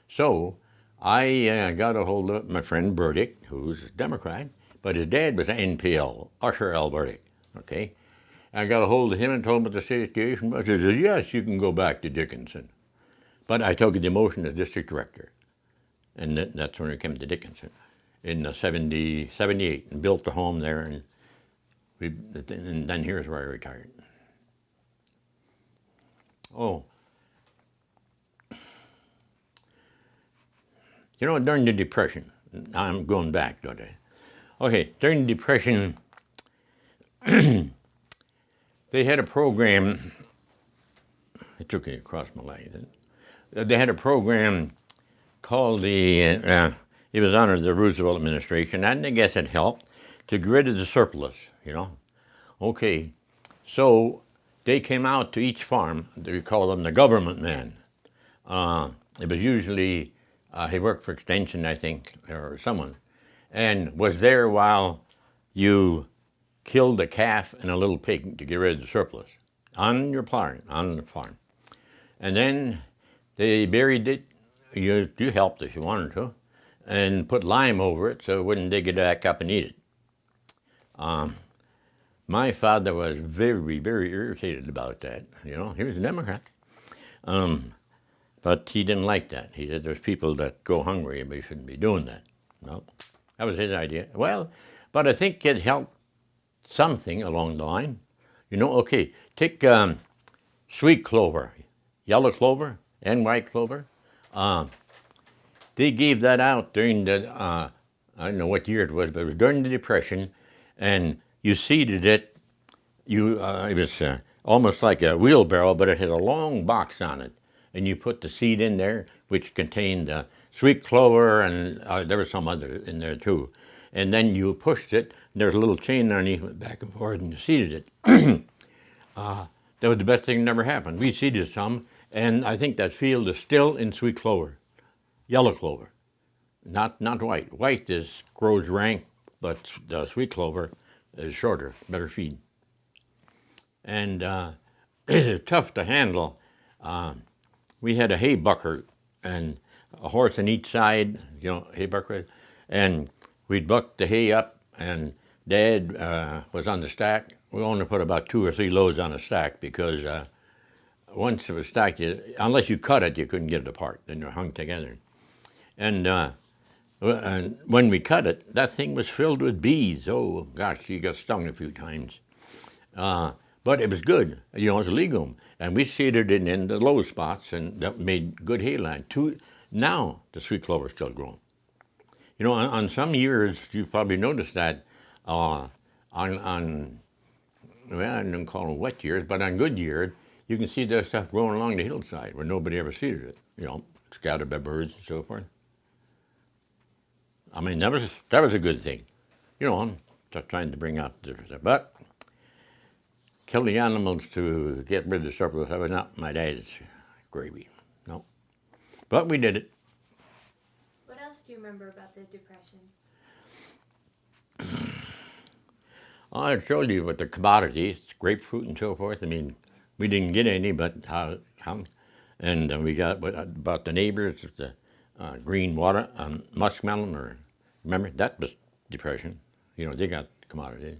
So I got a hold of my friend Burdick, who's a Democrat, but his dad was an NPL, Usher L. Burdick, okay? I got a hold of him and told him what the situation was. He said, yes, you can go back to Dickinson. But I took a demotion as district director, and that's when I came to Dickinson in 78, and built a home there, and then here's where I retired. Oh, during the Depression, I'm going back, don't I? Okay, during the Depression, they had a program. It took me across my leg. They had a program called it was under the Roosevelt administration, and I guess it helped to get rid of the surplus, Okay, so they came out to each farm. They call them the government man. It was usually, he worked for Extension, I think, or someone, and was there while you killed a calf and a little pig to get rid of the surplus on the farm. And then they buried it. You helped if you wanted to, and put lime over it so it wouldn't dig it back up and eat it. My father was very, very irritated about that. He was a Democrat. But he didn't like that. He said there's people that go hungry and we shouldn't be doing that. No, that was his idea. Well, but I think it helped something along the line. Okay, take sweet clover, yellow clover and white clover. They gave that out during the, I don't know what year it was, but it was during the Depression, and you seeded it. It was almost like a wheelbarrow, but it had a long box on it, and you put the seed in there, which contained sweet clover, and there was some other in there too. and then you pushed it. There's a little chain underneath, went back and forth, and you seeded it. That was the best thing that ever happened. We seeded some, and I think that field is still in sweet clover, yellow clover, not white. White grows rank, but the sweet clover is shorter, better feed. And it's tough to handle. We had a hay bucker and a horse on each side, hay bucker, and we'd buck the hay up, and Dad was on the stack. We only put about 2 or 3 loads on a stack because once it was stacked, unless you cut it, you couldn't get it apart. Then they're hung together. And when we cut it, that thing was filled with bees. Oh, gosh, she got stung a few times. But it was good, it was a legume. And we seeded it in the low spots, and that made good hayland. Now, the sweet clover is still growing. On some years, you've probably noticed that well, I don't call them wet years, but on good years, you can see that stuff growing along the hillside where nobody ever seeded it, scattered by birds and so forth. I mean, that was a good thing. I'm trying to bring out the difference. But kill the animals to get rid of the surplus, that was not my dad's gravy. No. But we did it. What else do you remember about the Depression? I told you with the commodities, grapefruit and so forth. I mean, we didn't get any, but and we got about the neighbors, the green water, muskmelon, or remember that was Depression. They got commodities.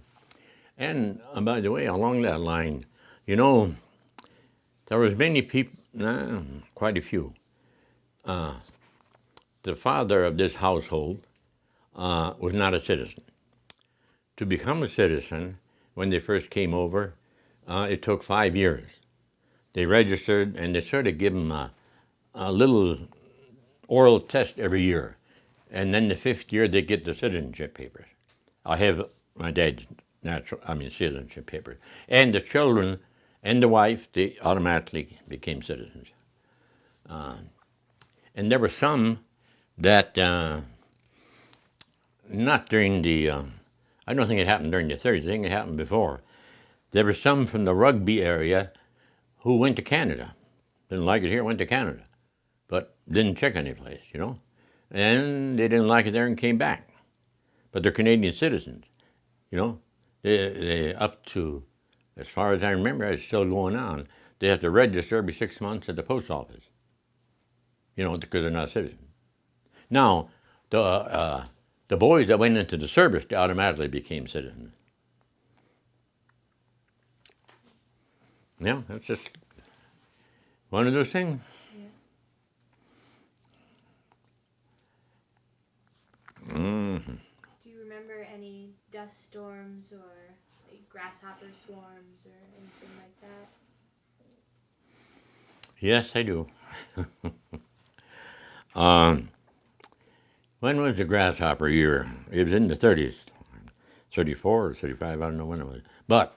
And by the way, along that line, there was many people, quite a few. The father of this household was not a citizen. To become a citizen, when they first came over, it took 5 years. They registered, and they sort of give them a little oral test every year. And then the 5th year, they get the citizenship papers. I have my dad's citizenship papers. And the children and the wife, they automatically became citizens. And there were some that, not during the, I don't think it happened during the 30s, I think it happened before. There were some from the Rugby area who went to Canada. Didn't like it here, went to Canada. But didn't check any place, And they didn't like it there and came back. But they're Canadian citizens, They up to, as far as I remember, it's still going on. They have to register every 6 months at the post office, because they're not citizens. Now, the boys that went into the service, they automatically became citizens. Yeah, that's just one of those things. Yeah. Mm-hmm. Do you remember any dust storms or grasshopper swarms or anything like that? Yes, I do. When was the grasshopper year? It was in the 30s, 34 or 35, I don't know when it was. But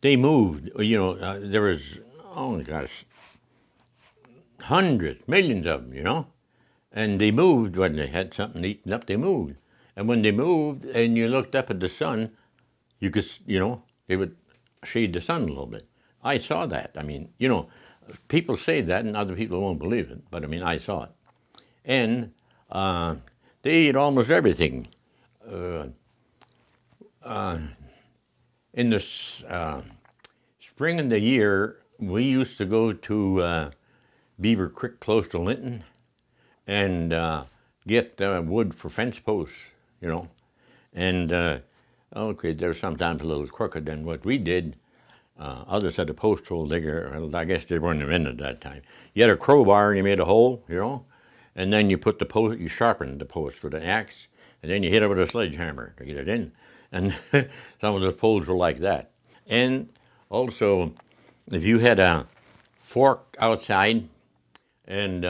they moved, there was, oh my gosh, hundreds, millions of them, And they moved when they had something eaten up, they moved. And when they moved and you looked up at the sun, you could, they would shade the sun a little bit. I saw that. I mean, people say that and other people won't believe it, but I mean, I saw it. And they ate almost everything. In the spring of the year, we used to go to Beaver Creek close to Linton and get wood for fence posts, And okay, they're sometimes a little crooked than what we did. Others had a post hole digger. Well, I guess they weren't invented at that time. You had a crowbar and you made a hole, and then you put the post, you sharpened the post with an axe, and then you hit it with a sledgehammer to get it in. And some of the poles were like that. And also, if you had a fork outside, and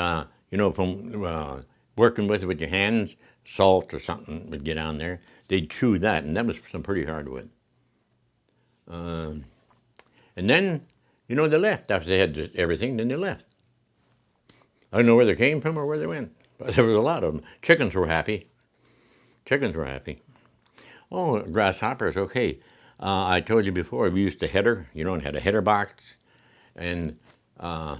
from working with it with your hands, salt or something would get on there, they'd chew that, and that was some pretty hard wood. And then, they left. After they had everything, then they left. I don't know where they came from or where they went, but there was a lot of them. Chickens were happy. Chickens were happy. Oh, grasshoppers, okay. I told you before, we used to header, and had a header box. And uh,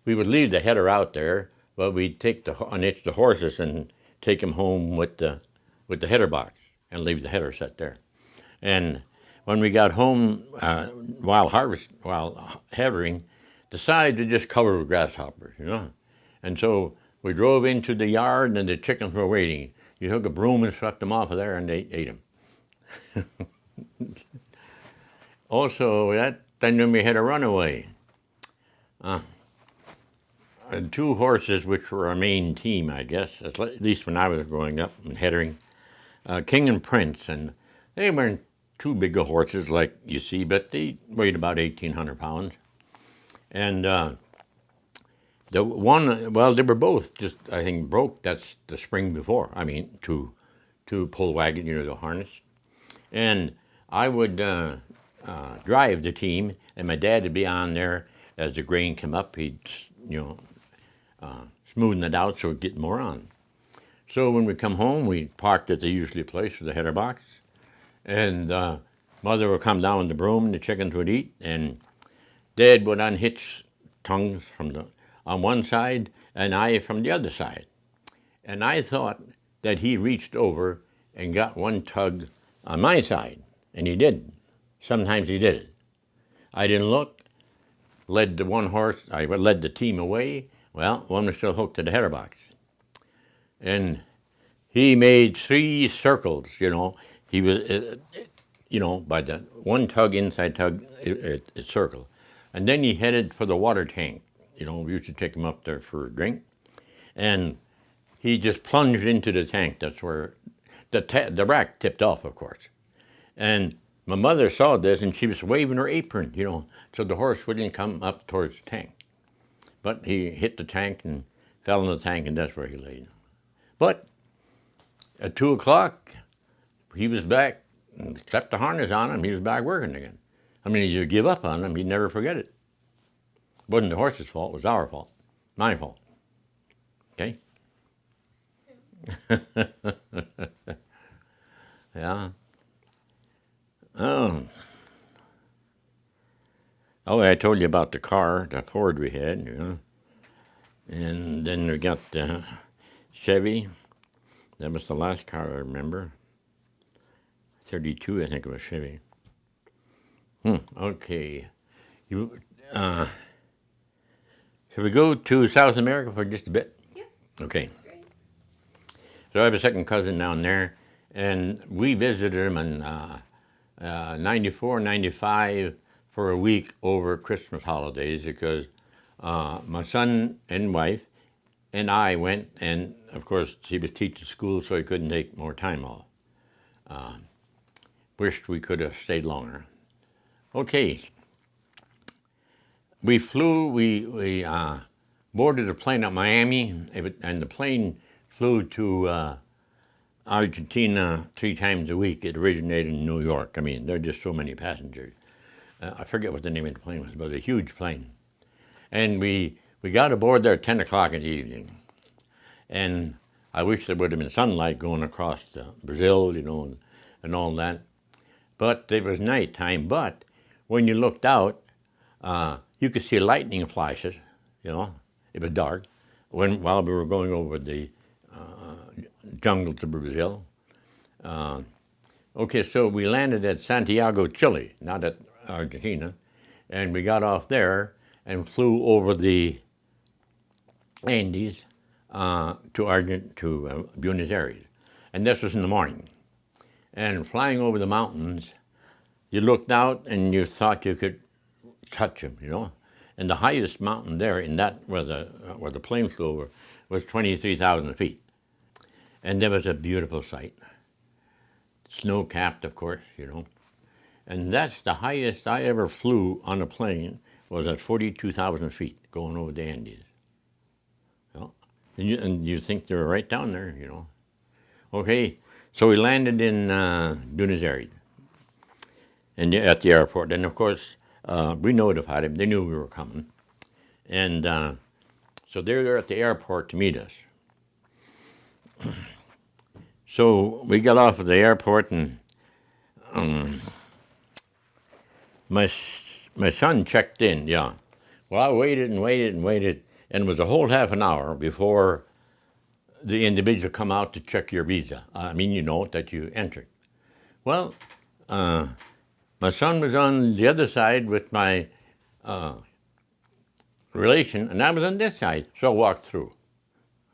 we would leave the header out there, but we'd unhitch the horses and take them home with the header box and leave the header set there. And when we got home, while headering, the sides were just covered with grasshoppers. And so we drove into the yard, and the chickens were waiting. You took a broom and swept them off of there, and they ate them. Also, then when we had a runaway, two horses, which were our main team, I guess, at least when I was growing up and headering, King and Prince, and they weren't too big of horses like you see, but they weighed about 1,800 pounds. And the one, well, they were both just, I think, broke. That's the spring before. I mean, to pull wagon, the harness. And I would drive the team, and my dad would be on there as the grain came up. He'd, smoothen it out so it'd get more on. So when we come home, we parked at the usually place with the header box, and mother would come down with the broom, and the chickens would eat, and Dad would unhitch tongues on one side and I from the other side. And I thought that he reached over and got one tug on my side, and he did. Sometimes he did it. I didn't look, led the team away. Well, one was still hooked to the header box. And he made 3 circles, He was, by the one tug, inside tug, it circled. And then he headed for the water tank. We used to take him up there for a drink. And he just plunged into the tank. That's where the rack tipped off, of course. And my mother saw this, and she was waving her apron, so the horse wouldn't come up towards the tank. But he hit the tank and fell in the tank, and that's where he laid. But at 2 o'clock, he was back, and slapped the harness on him. He was back working again. I mean, you give up on him, he'd never forget it. It wasn't the horse's fault, it was our fault, my fault. Okay? Yeah. Oh, I told you about the car, the Ford we had, And then we got the Chevy. That was the last car I remember. 32, I think it was Chevy. Okay. Shall we go to South America for just a bit? Yep. Okay. That's great. So I have a second cousin down there, and we visited him in 94, 95 for a week over Christmas holidays because my son and wife and I went, and of course he was teaching school, so he couldn't take more time off. Wished we could have stayed longer. Okay. We boarded a plane at Miami, and the plane flew to Argentina 3 times a week. It originated in New York. I mean, there are just so many passengers. I forget what the name of the plane was, but it was a huge plane. And we got aboard there at 10 o'clock in the evening. And I wish there would have been sunlight going across Brazil, and all that. But it was nighttime. But when you looked out, you could see lightning flashes, It was dark while we were going over the jungles of Brazil. Okay, so we landed at Santiago, Chile, not at Argentina, and we got off there and flew over the Andes to Buenos Aires, and this was in the morning. And flying over the mountains, you looked out and you thought you could touch them, And the highest mountain there, in that where the plane flew over, was 23,000 feet, and there was a beautiful sight. Snow-capped, of course, And that's the highest I ever flew on a plane, was at 42,000 feet, going over the Andes. And you think they were right down there, Okay, so we landed in Buenos Aires, and at the airport. And of course, we notified them. They knew we were coming. And so they were at the airport to meet us. So we got off at the airport, and um, my my son checked in. Yeah. Well, I waited and waited and waited, and it was a whole half an hour before the individual come out to check your visa. I mean, you know, that you entered. Well, uh, my son was on the other side with my uh, relation, and I was on this side, so I walked through.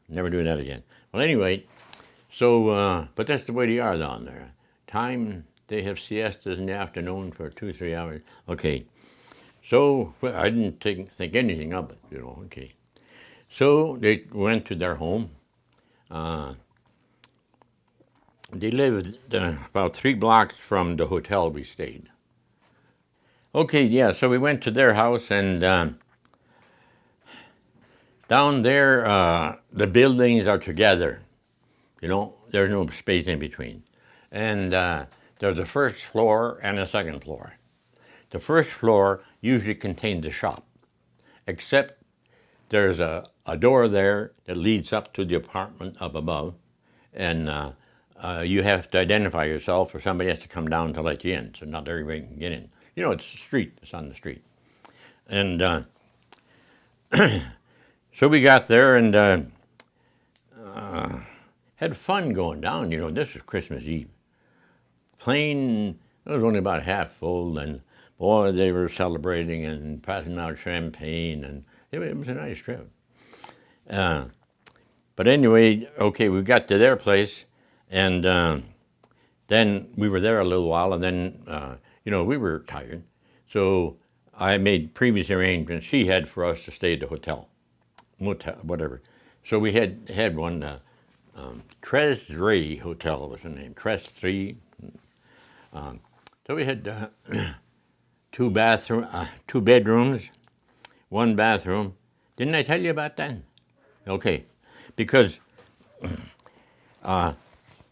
Never doing that again. Well, anyway, so, but that's the way they are down there. Time, they have siestas in the afternoon for 2, 3 hours. Okay, so well, I didn't think anything of it, you know, okay. So they went to their home. Uh, they lived about 3 blocks from the hotel we stayed. Okay, yeah, so we went to their house, and down there, the buildings are together. You know, there's no space in between. And there's a first floor and a second floor. The first floor usually contains a shop, except there's a door there that leads up to the apartment up above, and you have to identify yourself, or somebody has to come down to let you in, so not everybody can get in. You know, it's the street, it's on the street. And so we got there, and had fun going down. You know, this was Christmas Eve. Plane, it was only about half full, and boy, they were celebrating and passing out champagne, and it was a nice trip. Uh, but anyway, okay, we got to their place, and then we were there a little while, and then, you know, we were tired. So I made previous arrangements she had for us to stay at the hotel, motel, whatever. So we had one, Tres 3 Hotel was the name, Tres 3. So we had 2 bedrooms, 1 bathroom. Didn't I tell you about that? Okay, because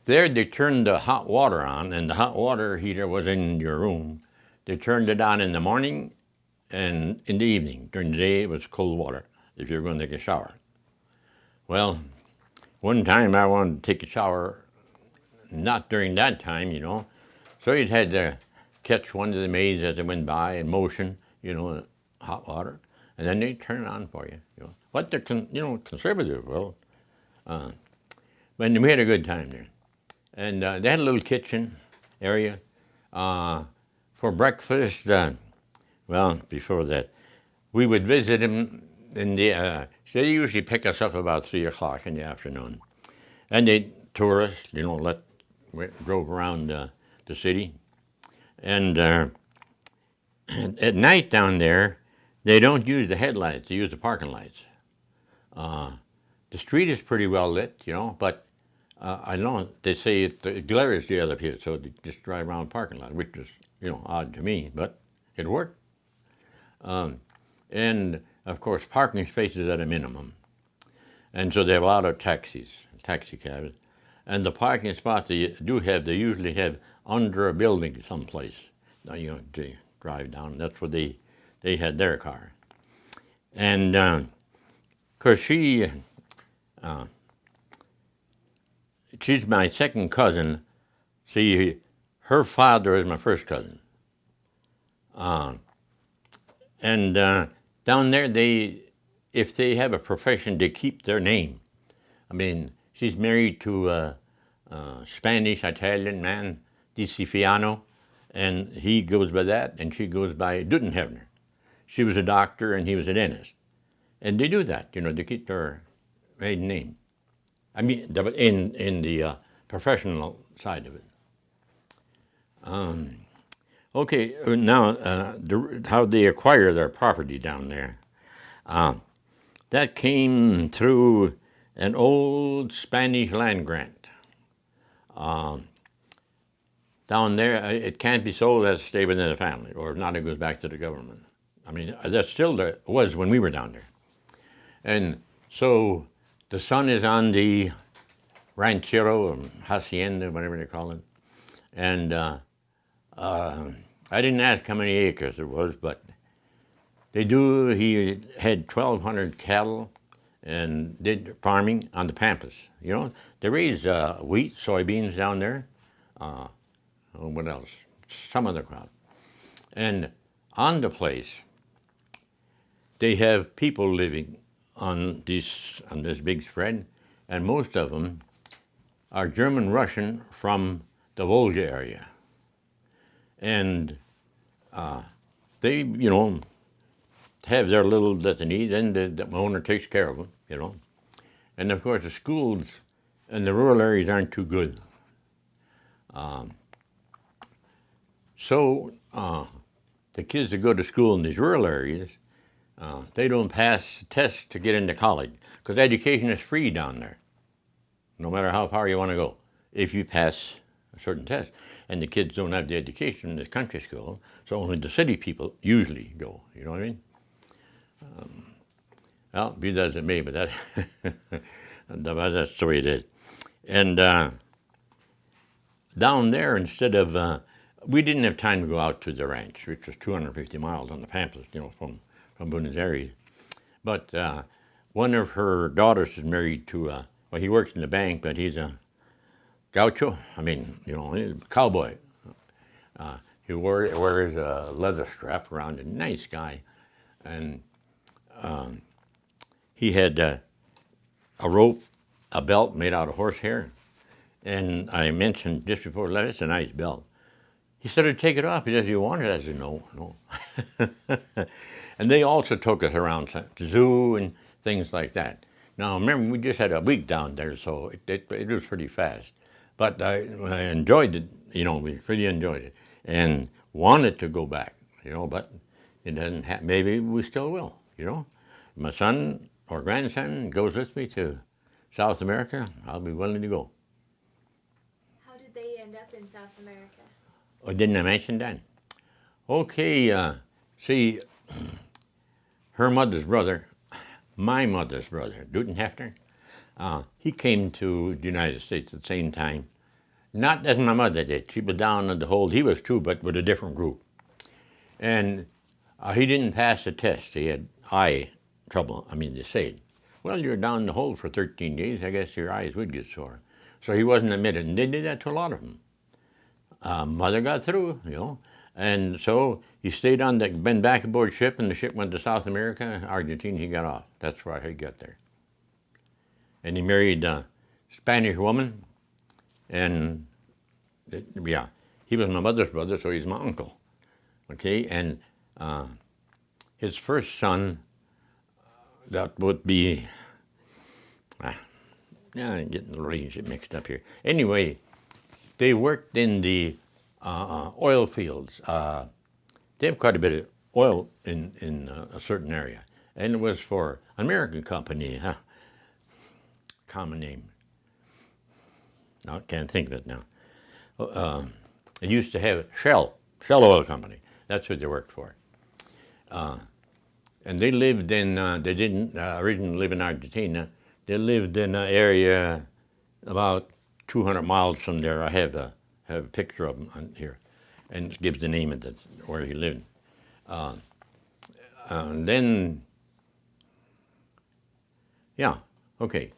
there they turned the hot water on, and the hot water heater was in your room. They turned it on in the morning and in the evening. During the day, it was cold water if you were going to take a shower. Well, one time I wanted to take a shower, not during that time, you know. So you'd had to catch one of the maids as it went by and motion, you know, hot water, and then they turn it on for you. You know, what they're conservative, well, but we had a good time there, and they had a little kitchen area for breakfast. Well, before that, we would visit them in the. So they usually pick us up about 3 o'clock in the afternoon, and they tour us, you know, drove around the city. And at night down there, they don't use the headlights, they use the parking lights. The street is pretty well lit, you know, but I know they say it glares the other people, so they just drive around the parking lot, which is, you know, odd to me, but it worked. And of course, parking spaces at a minimum. And so they have a lot of taxi cabs. And the parking spots they do have, they usually have under a building someplace. Now, you know, to drive down. That's where they had their car. And of course, she's my second cousin. See, her father is my first cousin. And down there, if they have a profession, they keep their name. I mean, she's married to a Spanish-Italian man, Di Cifiano, and he goes by that, and she goes by Dudenhevner. She was a doctor, and he was a dentist. And they do that, you know, they keep their maiden name. I mean, in the professional side of it. Okay, now how they acquire their property down there. That came through an old Spanish land grant. Down there, it can't be sold, it has to stay within the family, or if not, it goes back to the government. I mean, that still there was when we were down there. And so the son is on the ranchero, or hacienda, whatever they call it. And I didn't ask how many acres it was, but he had 1,200 cattle and did farming on the pampas. You know, they raise wheat, soybeans down there. What else? Some other crop. And on the place, they have people living on this big spread, and most of them are German Russian from the Volga area, and they, you know, have their little that they need, and the owner takes care of them, you know. And of course, the schools in the rural areas aren't too good. So the kids that go to school in these rural areas, they don't pass the test to get into college, because education is free down there, no matter how far you want to go, if you pass a certain test. And the kids don't have the education in the country school, so only the city people usually go, you know what I mean? Well, be that as it may, but that that's the way it is. And down there, instead of, we didn't have time to go out to the ranch, which was 250 miles on the pampas, you know, from Buenos Aires. But one of her daughters is married to, well, he works in the bank, but he's a gaucho. I mean, you know, he's a cowboy. He wears a leather strap around, a nice guy. And he had a rope, a belt made out of horsehair. And I mentioned just before, that's a nice belt. He said, I'd take it off. He said, you want it? I said, no, no. And they also took us around the zoo and things like that. Now, remember, we just had a week down there, so it was pretty fast. But I enjoyed it, you know, we really enjoyed it. And wanted to go back, you know, but it doesn't happen. Maybe we still will, you know. My son or grandson goes with me to South America, I'll be willing to go. How did they end up in South America? Oh, didn't I mention that? Okay, see, her mother's brother, my mother's brother, Newton Hefner, he came to the United States at the same time. Not as my mother did. She was down in the hold. He was too, but with a different group. And he didn't pass the test. He had eye trouble. I mean, they said, well, you're down in the hold for 13 days. I guess your eyes would get sore. So he wasn't admitted. And they did that to a lot of them. Mother got through, you know. And so he stayed on been back aboard ship, and the ship went to South America, Argentina. He got off. That's why he got there. And he married a Spanish woman. And yeah, he was my mother's brother, so he's my uncle. Okay, and his first son, that would be, yeah, I'm getting the relationship mixed up here. Anyway, they worked in the oil fields. They have quite a bit of oil in a certain area, and it was for an American company, common name. I can't think of it now. It used to have Shell Oil Company. That's what they worked for. And they lived in, they didn't originally live in Argentina. They lived in an area about 200 miles from there. I have a picture of them on here, and it gives the name of where he lived. And then, yeah, okay.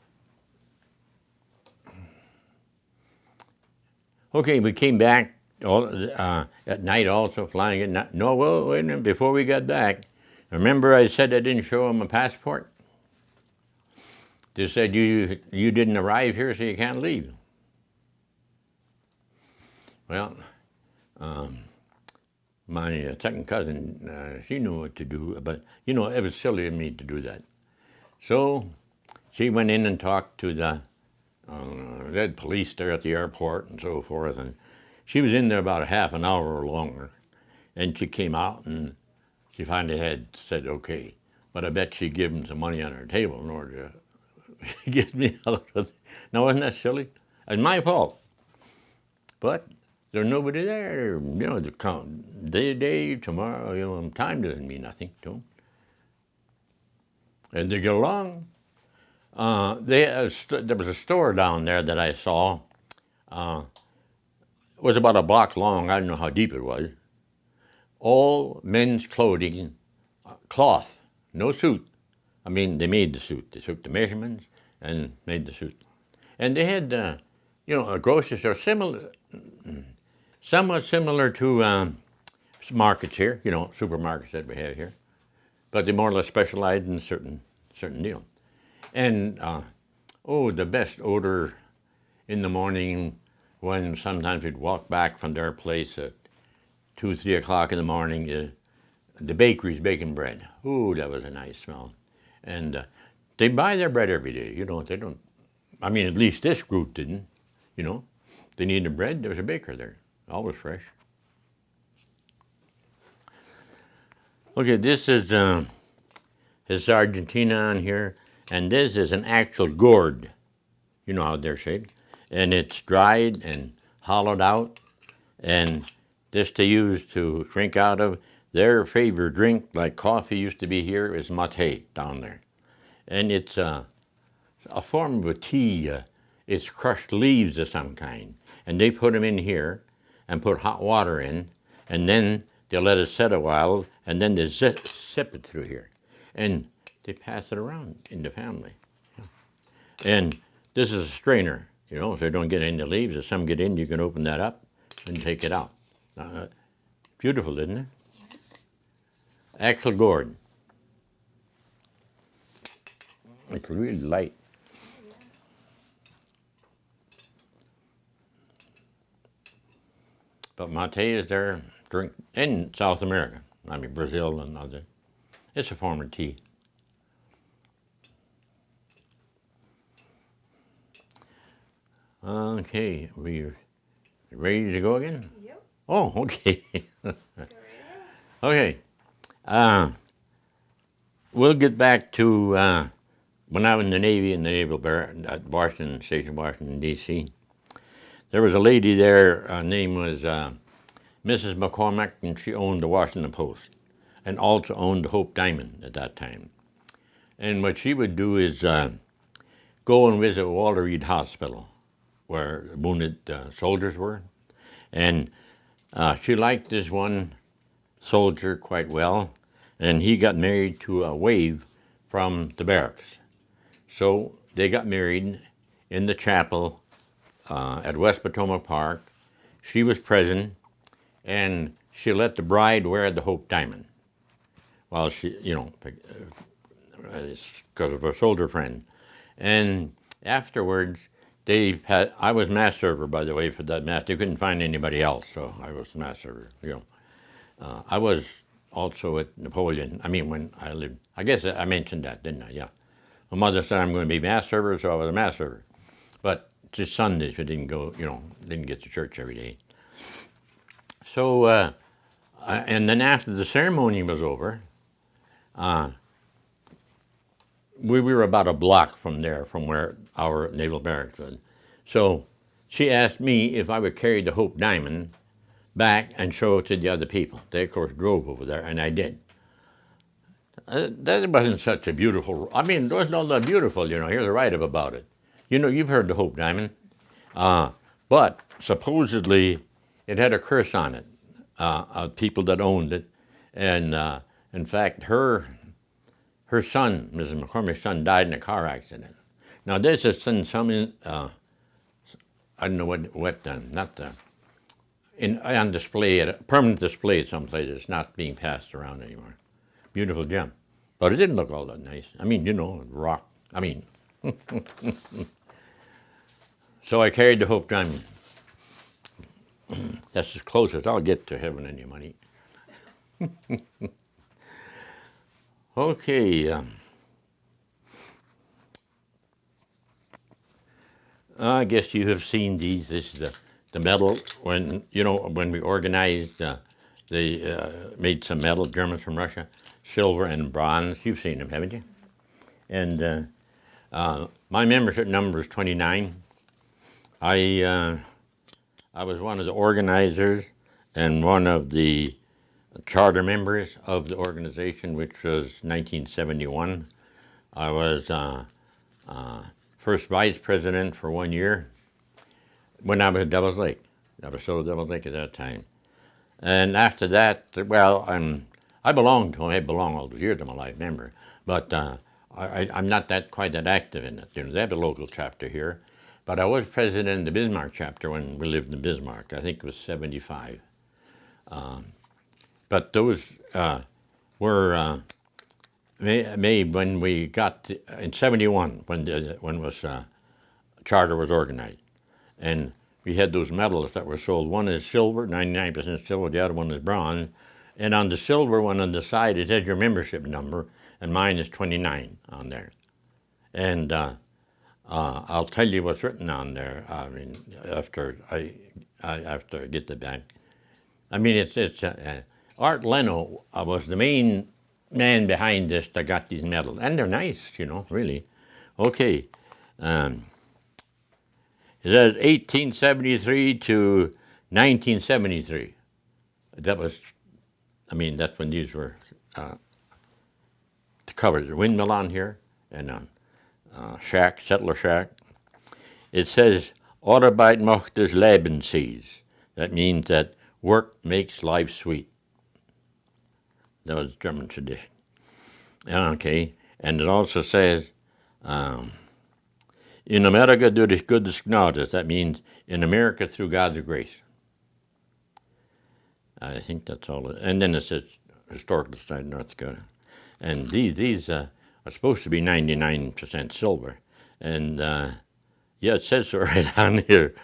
Okay, we came back at night also, flying at night. No, well, wait a minute, before we got back, remember I said I didn't show them a passport? They said, you didn't arrive here, so you can't leave. Well, my second cousin, she knew what to do, but, you know, it was silly of me to do that. So she went in and talked to the they had police there at the airport and so forth, and she was in there about a half an hour or longer, and she came out and she finally had said okay, but I bet she gave him some money on her table in order to get me out of it. Now, wasn't that silly? It's my fault, but there's nobody there, you know, to count day, tomorrow, you know, time doesn't mean nothing to them. And they get along. There was a store down there that I saw. It was about a block long. I don't know how deep it was. All men's clothing, cloth, no suit, I mean, they made the suit. They took the measurements and made the suit. And they had, a grocery store somewhat similar to markets here, supermarkets that we have here, but they more or less specialized in certain deal. And the best odor in the morning when sometimes we'd walk back from their place at 2, 3 o'clock in the morning. The bakery's baking bread. Ooh, that was a nice smell. And they buy their bread every day. They don't. I mean, at least this group didn't. They needed bread. There was a baker there, always fresh. Okay, this is Argentina on here, and this is an actual gourd. You know how they're shaped, and it's dried and hollowed out, and this they use to drink out of. Their favorite drink, like coffee used to be here, is mate down there, and it's a form of a tea. It's crushed leaves of some kind, and they put them in here and put hot water in, and then they let it set a while, and then they sip it through here, and they pass it around in the family. And this is a strainer, so they don't get any leaves. If some get in, you can open that up and take it out. Beautiful, isn't it? Axle gourd. It's really light. But mate is their drink in South America. I mean, Brazil and other. It's a form of tea. Okay, we ready to go again? Yep. Oh, okay. Go right ahead. Okay. We'll get back to when I was in the Navy in the Naval Barracks at Washington Station, Washington, D.C. There was a lady there, her name was Mrs. McCormack, and she owned the Washington Post and also owned the Hope Diamond at that time. And what she would do is go and visit Walter Reed Hospital, where wounded soldiers were. And she liked this one soldier quite well, and he got married to a wave from the barracks. So they got married in the chapel at West Potomac Park. She was present, and she let the bride wear the Hope Diamond while she, because of her soldier friend. And afterwards, I was mass server, by the way, for that mass. They couldn't find anybody else, so I was mass server. I was also at Napoleon. I mean, when I lived, I guess I mentioned that, didn't I? Yeah. My mother said I'm going to be mass server, so I was a mass server. But just Sundays, we didn't go, didn't get to church every day. So, and then after the ceremony was over, we were about a block from there, from where our naval barracks was. So she asked me if I would carry the Hope Diamond back and show it to the other people. They, of course, drove over there, and I did. That wasn't such a beautiful, I mean, there was no that beautiful, here's a write-up about it. You've heard the Hope Diamond, but supposedly it had a curse on it, of people that owned it, and in fact, her son, Mrs. McCormick's son, died in a car accident. Now this is in some, I don't know what not the, on display, at a permanent display someplace. It's not being passed around anymore. Beautiful gem. But it didn't look all that nice. I mean, rock. I mean. So I carried the Hope Diamond. That's as close as I'll get to heaven any money. Okay. I guess you have seen these. This is the medal when we organized. They made some medal, Germans from Russia, silver and bronze. You've seen them, haven't you? And my membership number is 29. I was one of the organizers and one of the charter members of the organization, which was 1971. I was first vice president for 1 year when I was at Devil's Lake. I was still at Devil's Lake at that time. And after that, well, I belonged to them. I belonged all those years. I'm a life member. But I'm not quite that active in it. You know, they have a local chapter here, but I was president of the Bismarck chapter when we lived in Bismarck. I think it was 75. But those were made when we got in 71 when was charter was organized, and we had those medals that were sold. One is silver, 99% silver. The other one is bronze, and on the silver one on the side it has your membership number, and mine is 29 on there. And I'll tell you what's written on there. I mean, after I get the back. I mean, it's Art Leno was the main man behind this that got these medals, and they're nice, you know, really. Okay, it says 1873 to 1973. That was, I mean, that's when these were covered. The windmill on here and shack, settler shack. It says Arbeit macht das Leben süß. That means that work makes life sweet. That was German tradition. Okay, and it also says, in America durch Gottes Gnade. That means in America through God's grace. I think that's all. And then it says historical site North Dakota. And these are supposed to be 99% silver. And yeah, it says so right on here.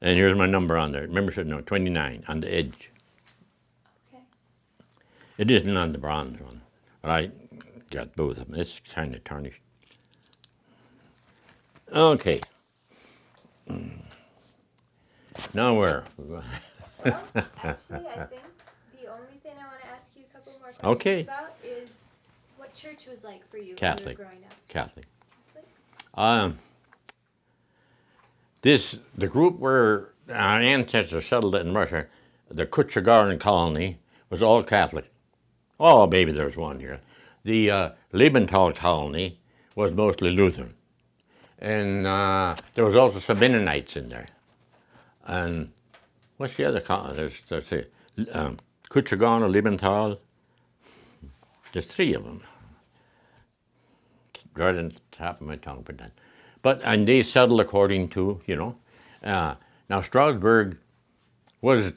And here's my number on there. Membership number 29 on the edge. Okay. It isn't on the bronze one, but I got both of them. It's kind of tarnished. Okay. Now where? Well, actually, I think the only thing I want to ask you a couple more questions Okay. about is what church was like for you Catholic. when you were growing up. Catholic. Catholic? The group where our ancestors settled in Russia, the Kutchagaran colony, was all Catholic. Oh, maybe there's one here. The Liebenthal colony was mostly Lutheran. And there was also some Mennonites in there. And what's the other colony? There's Kutchagaran or Liebenthal. There's three of them. Right on the top of my tongue, and they settled according to, you know. Now Strasbourg was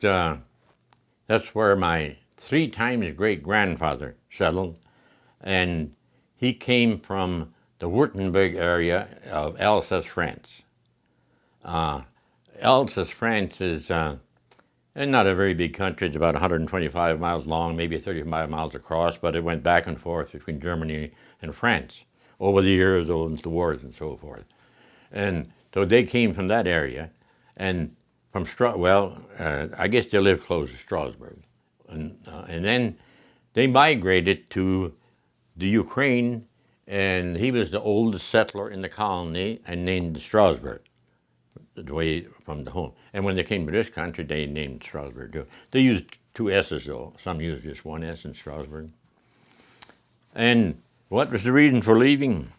that's where my 3 times great-grandfather settled, and he came from the Württemberg area of Alsace, France. Alsace, France is not a very big country. It's about 125 miles long, maybe 35 miles across, but it went back and forth between Germany and France over the years, over the wars and so forth. And so they came from that area, and from I guess they lived close to Strasbourg. And then they migrated to the Ukraine, and he was the oldest settler in the colony and named Strasbourg, the way from the home. And when they came to this country, they named Strasbourg too. They used 2 S's though. Some used just 1 S in Strasbourg. And what was the reason for leaving?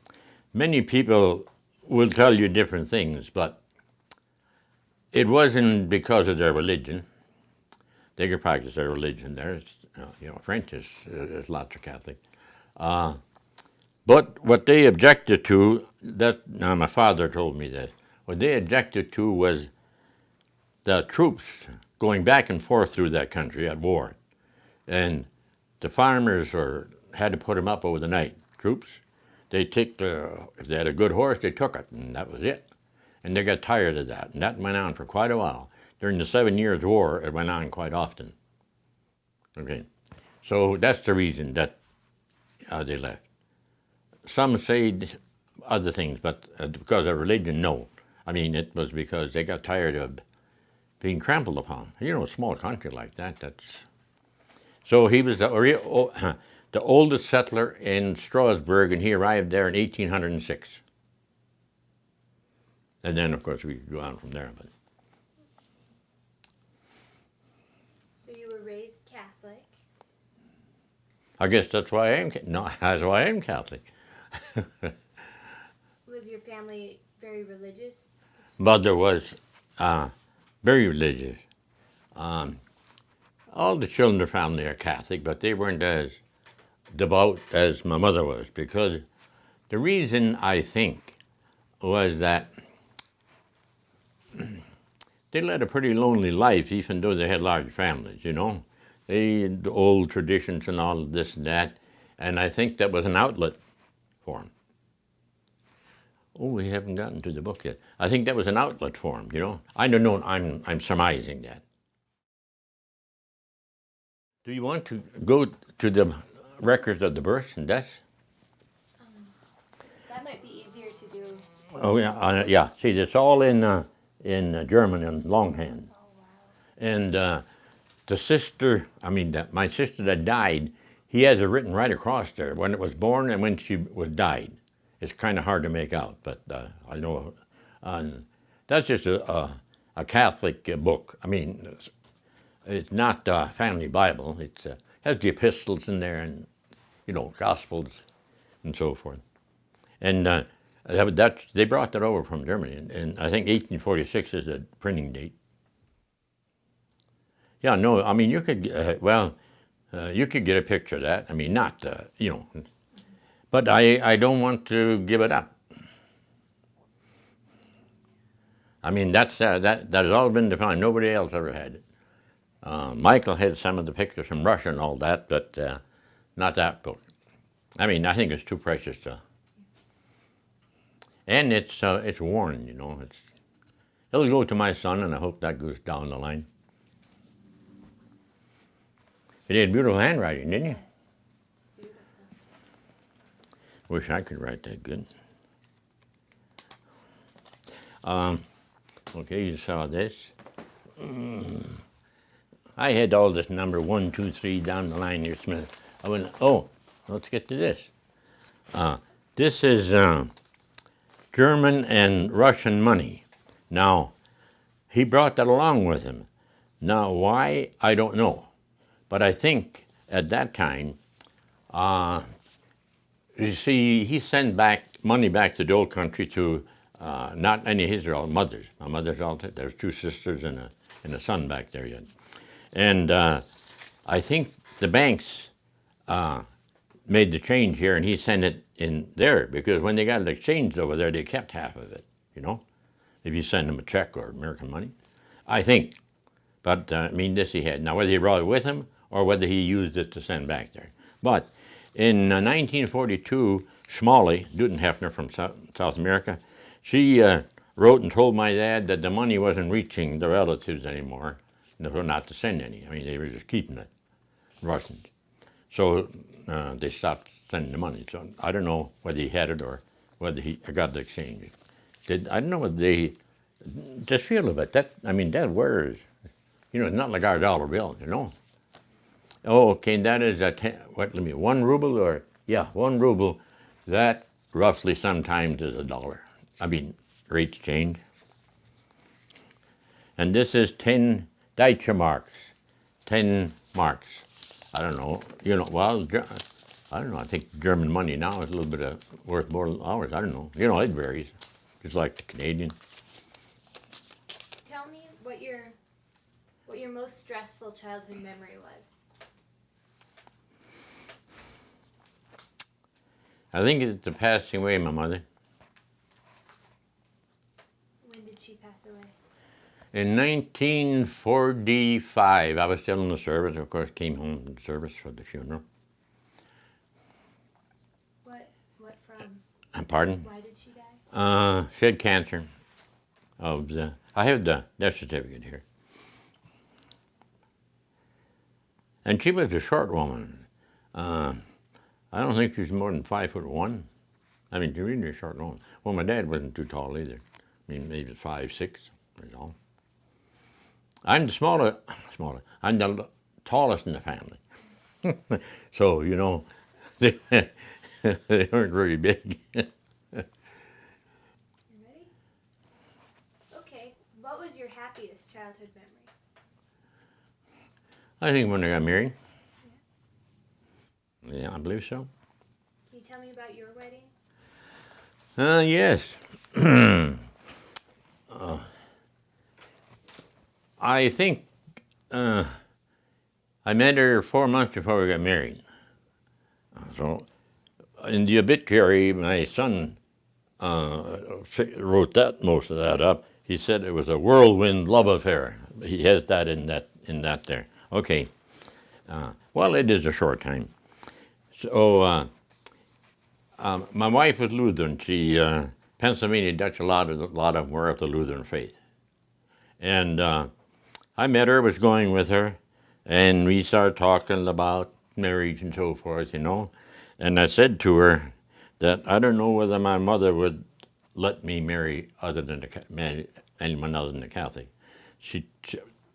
Many people will tell you different things, but it wasn't because of their religion. They could practice their religion there. You know, French is lots of Catholic. But what they objected to, now my father told me this, what they objected to was the troops going back and forth through that country at war. And the farmers had to put them up over the night. Troops, if they had a good horse, they took it, and that was it. And they got tired of that, and that went on for quite a while. During the 7 Years' War, it went on quite often. Okay, so that's the reason that they left. Some say other things, but because of religion, no. I mean, it was because they got tired of being trampled upon. You know, a small country like that, So he was the oldest settler in Strasbourg, and he arrived there in 1806. And then, of course, we could go on from there. But So you were raised Catholic. I guess that's why that's why I am Catholic. Was your family very religious? Mother was very religious. All the children of the family are Catholic, but they weren't as devout as my mother was, because The reason I think was that they led a pretty lonely life, even though they had large families, you know. They had the old traditions and all of this and that, and I think that was an outlet for them. Oh, we haven't gotten to the book yet. I think that was an outlet for them, you know. I don't know, I'm surmising that. Do you want to go to the records of the births and deaths? That might be easier to do. Oh, yeah, yeah. See, it's all in German and longhand. Oh, wow. And the sister, my sister that died, he has it written right across there, when it was born and when she was died. It's kind of hard to make out, but I know. That's just a Catholic book. I mean, it's not a family Bible. It has the epistles in there and, you know, Gospels and so forth. And they brought that over from Germany, and I think 1846 is the printing date. Yeah, no, I mean, you could, you could get a picture of that. I mean, not, you know, but I don't want to give it up. I mean, that has all been defined. Nobody else ever had it. Michael had some of the pictures from Russia and all that, but not that book. I mean, I think it's too precious to. And it's worn, you know. It'll go to my son, and I hope that goes down the line. You did beautiful handwriting, didn't you? Yes, it's beautiful. Wish I could write that good. Okay, you saw this. I had all this number 1, 2, 3 down the line here, Smith. I went, oh, let's get to this. This is German and Russian money. Now, he brought that along with him. Now, why, I don't know. But I think at that time, you see, he sent money back to the old country to not any of his mothers. My mother's all, there's 2 sisters and a son back there yet. And I think the banks made the change here, and he sent it in there, because when they got it exchanged over there, they kept half of it, you know, if you send them a check or American money, I think. But I mean, this he had. Now, whether he brought it with him or whether he used it to send back there. But in 1942, Schmally, Dudenhefner from South America, she wrote and told my dad that the money wasn't reaching the relatives anymore, not to send any. I mean, they were just keeping it, Russians. So they stopped sending the money. So I don't know whether he had it or whether he got the exchange. I don't know whether they just feel of it. That wears. You know, it's not like our dollar bill, you know. Oh, okay, that is let me, 1 ruble or, yeah, 1 ruble. That roughly sometimes is $1. I mean, rates change. And this is 10 Deutsche marks, 10 marks. I don't know, you know, well, I don't know, I think German money now is a little bit worth more than ours. I don't know, you know, it varies, just like the Canadian. Tell me what your most stressful childhood memory was. I think it's the passing away of my mother. When did she pass away? In 1945, I was still in the service. Of course, came home from the service for the funeral. What from? Pardon? Why did she die? She had cancer. I have the death certificate here. And she was a short woman. I don't think she was more than 5'1". I mean, she was really a short woman. Well, my dad wasn't too tall either. I mean, maybe 5'6", that's all. I'm the smaller. I'm the tallest in the family. So, you know, they weren't very big. You ready? Okay. What was your happiest childhood memory? I think when I got married. Yeah, I believe so. Can you tell me about your wedding? Yes. I think I met her 4 months before we got married. So in the obituary, my son wrote that most of that up. He said it was a whirlwind love affair. He has that in that there. Okay. Well, it is a short time. So my wife was Lutheran. She Pennsylvania Dutch, a lot of them were of the Lutheran faith, and I met her, was going with her, and we started talking about marriage and so forth, you know. And I said to her that I don't know whether my mother would let me marry anyone other than a Catholic. She,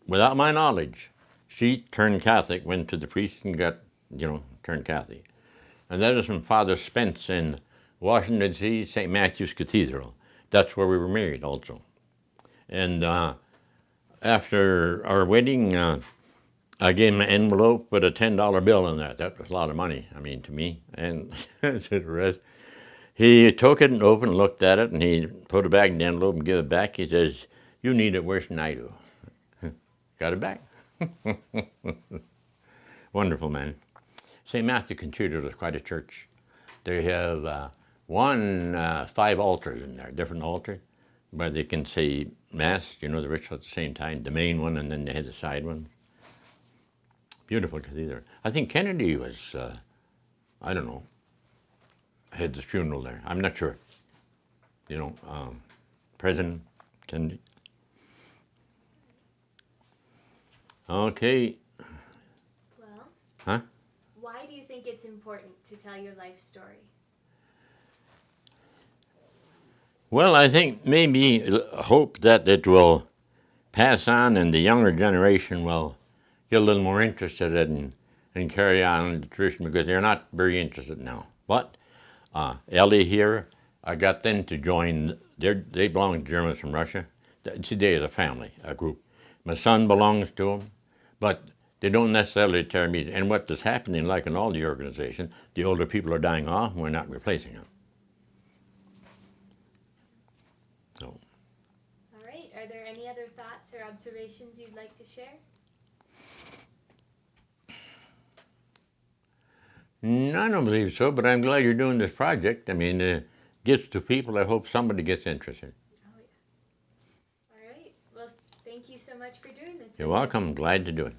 without my knowledge, she turned Catholic, went to the priest and got, turned Catholic. And that is from Father Spence in Washington, D.C., St. Matthew's Cathedral. That's where we were married also. And after our wedding, I gave him an envelope with a $10 bill in that. That was a lot of money, I mean, to me. And to the rest. He took it and opened, looked at it, and he put it back in the envelope and gave it back. He says, "You need it worse than I do." Got it back. Wonderful man. St. Matthew Cathedral is quite a church. They have 5 altars in there, different altars, where they can say Mass, the ritual at the same time, the main one, and then they had the side one. Beautiful cathedral. I think Kennedy was, I don't know, had the funeral there. I'm not sure. President Kennedy. Okay. Well, huh? Why do you think it's important to tell your life story? Well, I think maybe hope that it will pass on and the younger generation will get a little more interested in and carry on the tradition, because they're not very interested now. But Ellie here, I got them to join. They belong to Germans from Russia. Today is a family, a group. My son belongs to them, but they don't necessarily tell me. And what is happening, like in all the organizations, the older people are dying off, and we're not replacing them. So. All right. Are there any other thoughts or observations you'd like to share? No, I don't believe so, but I'm glad you're doing this project. I mean, it gets to people. I hope somebody gets interested. Oh, yeah. All right. Well, thank you so much for doing this. You're welcome. Glad to do it.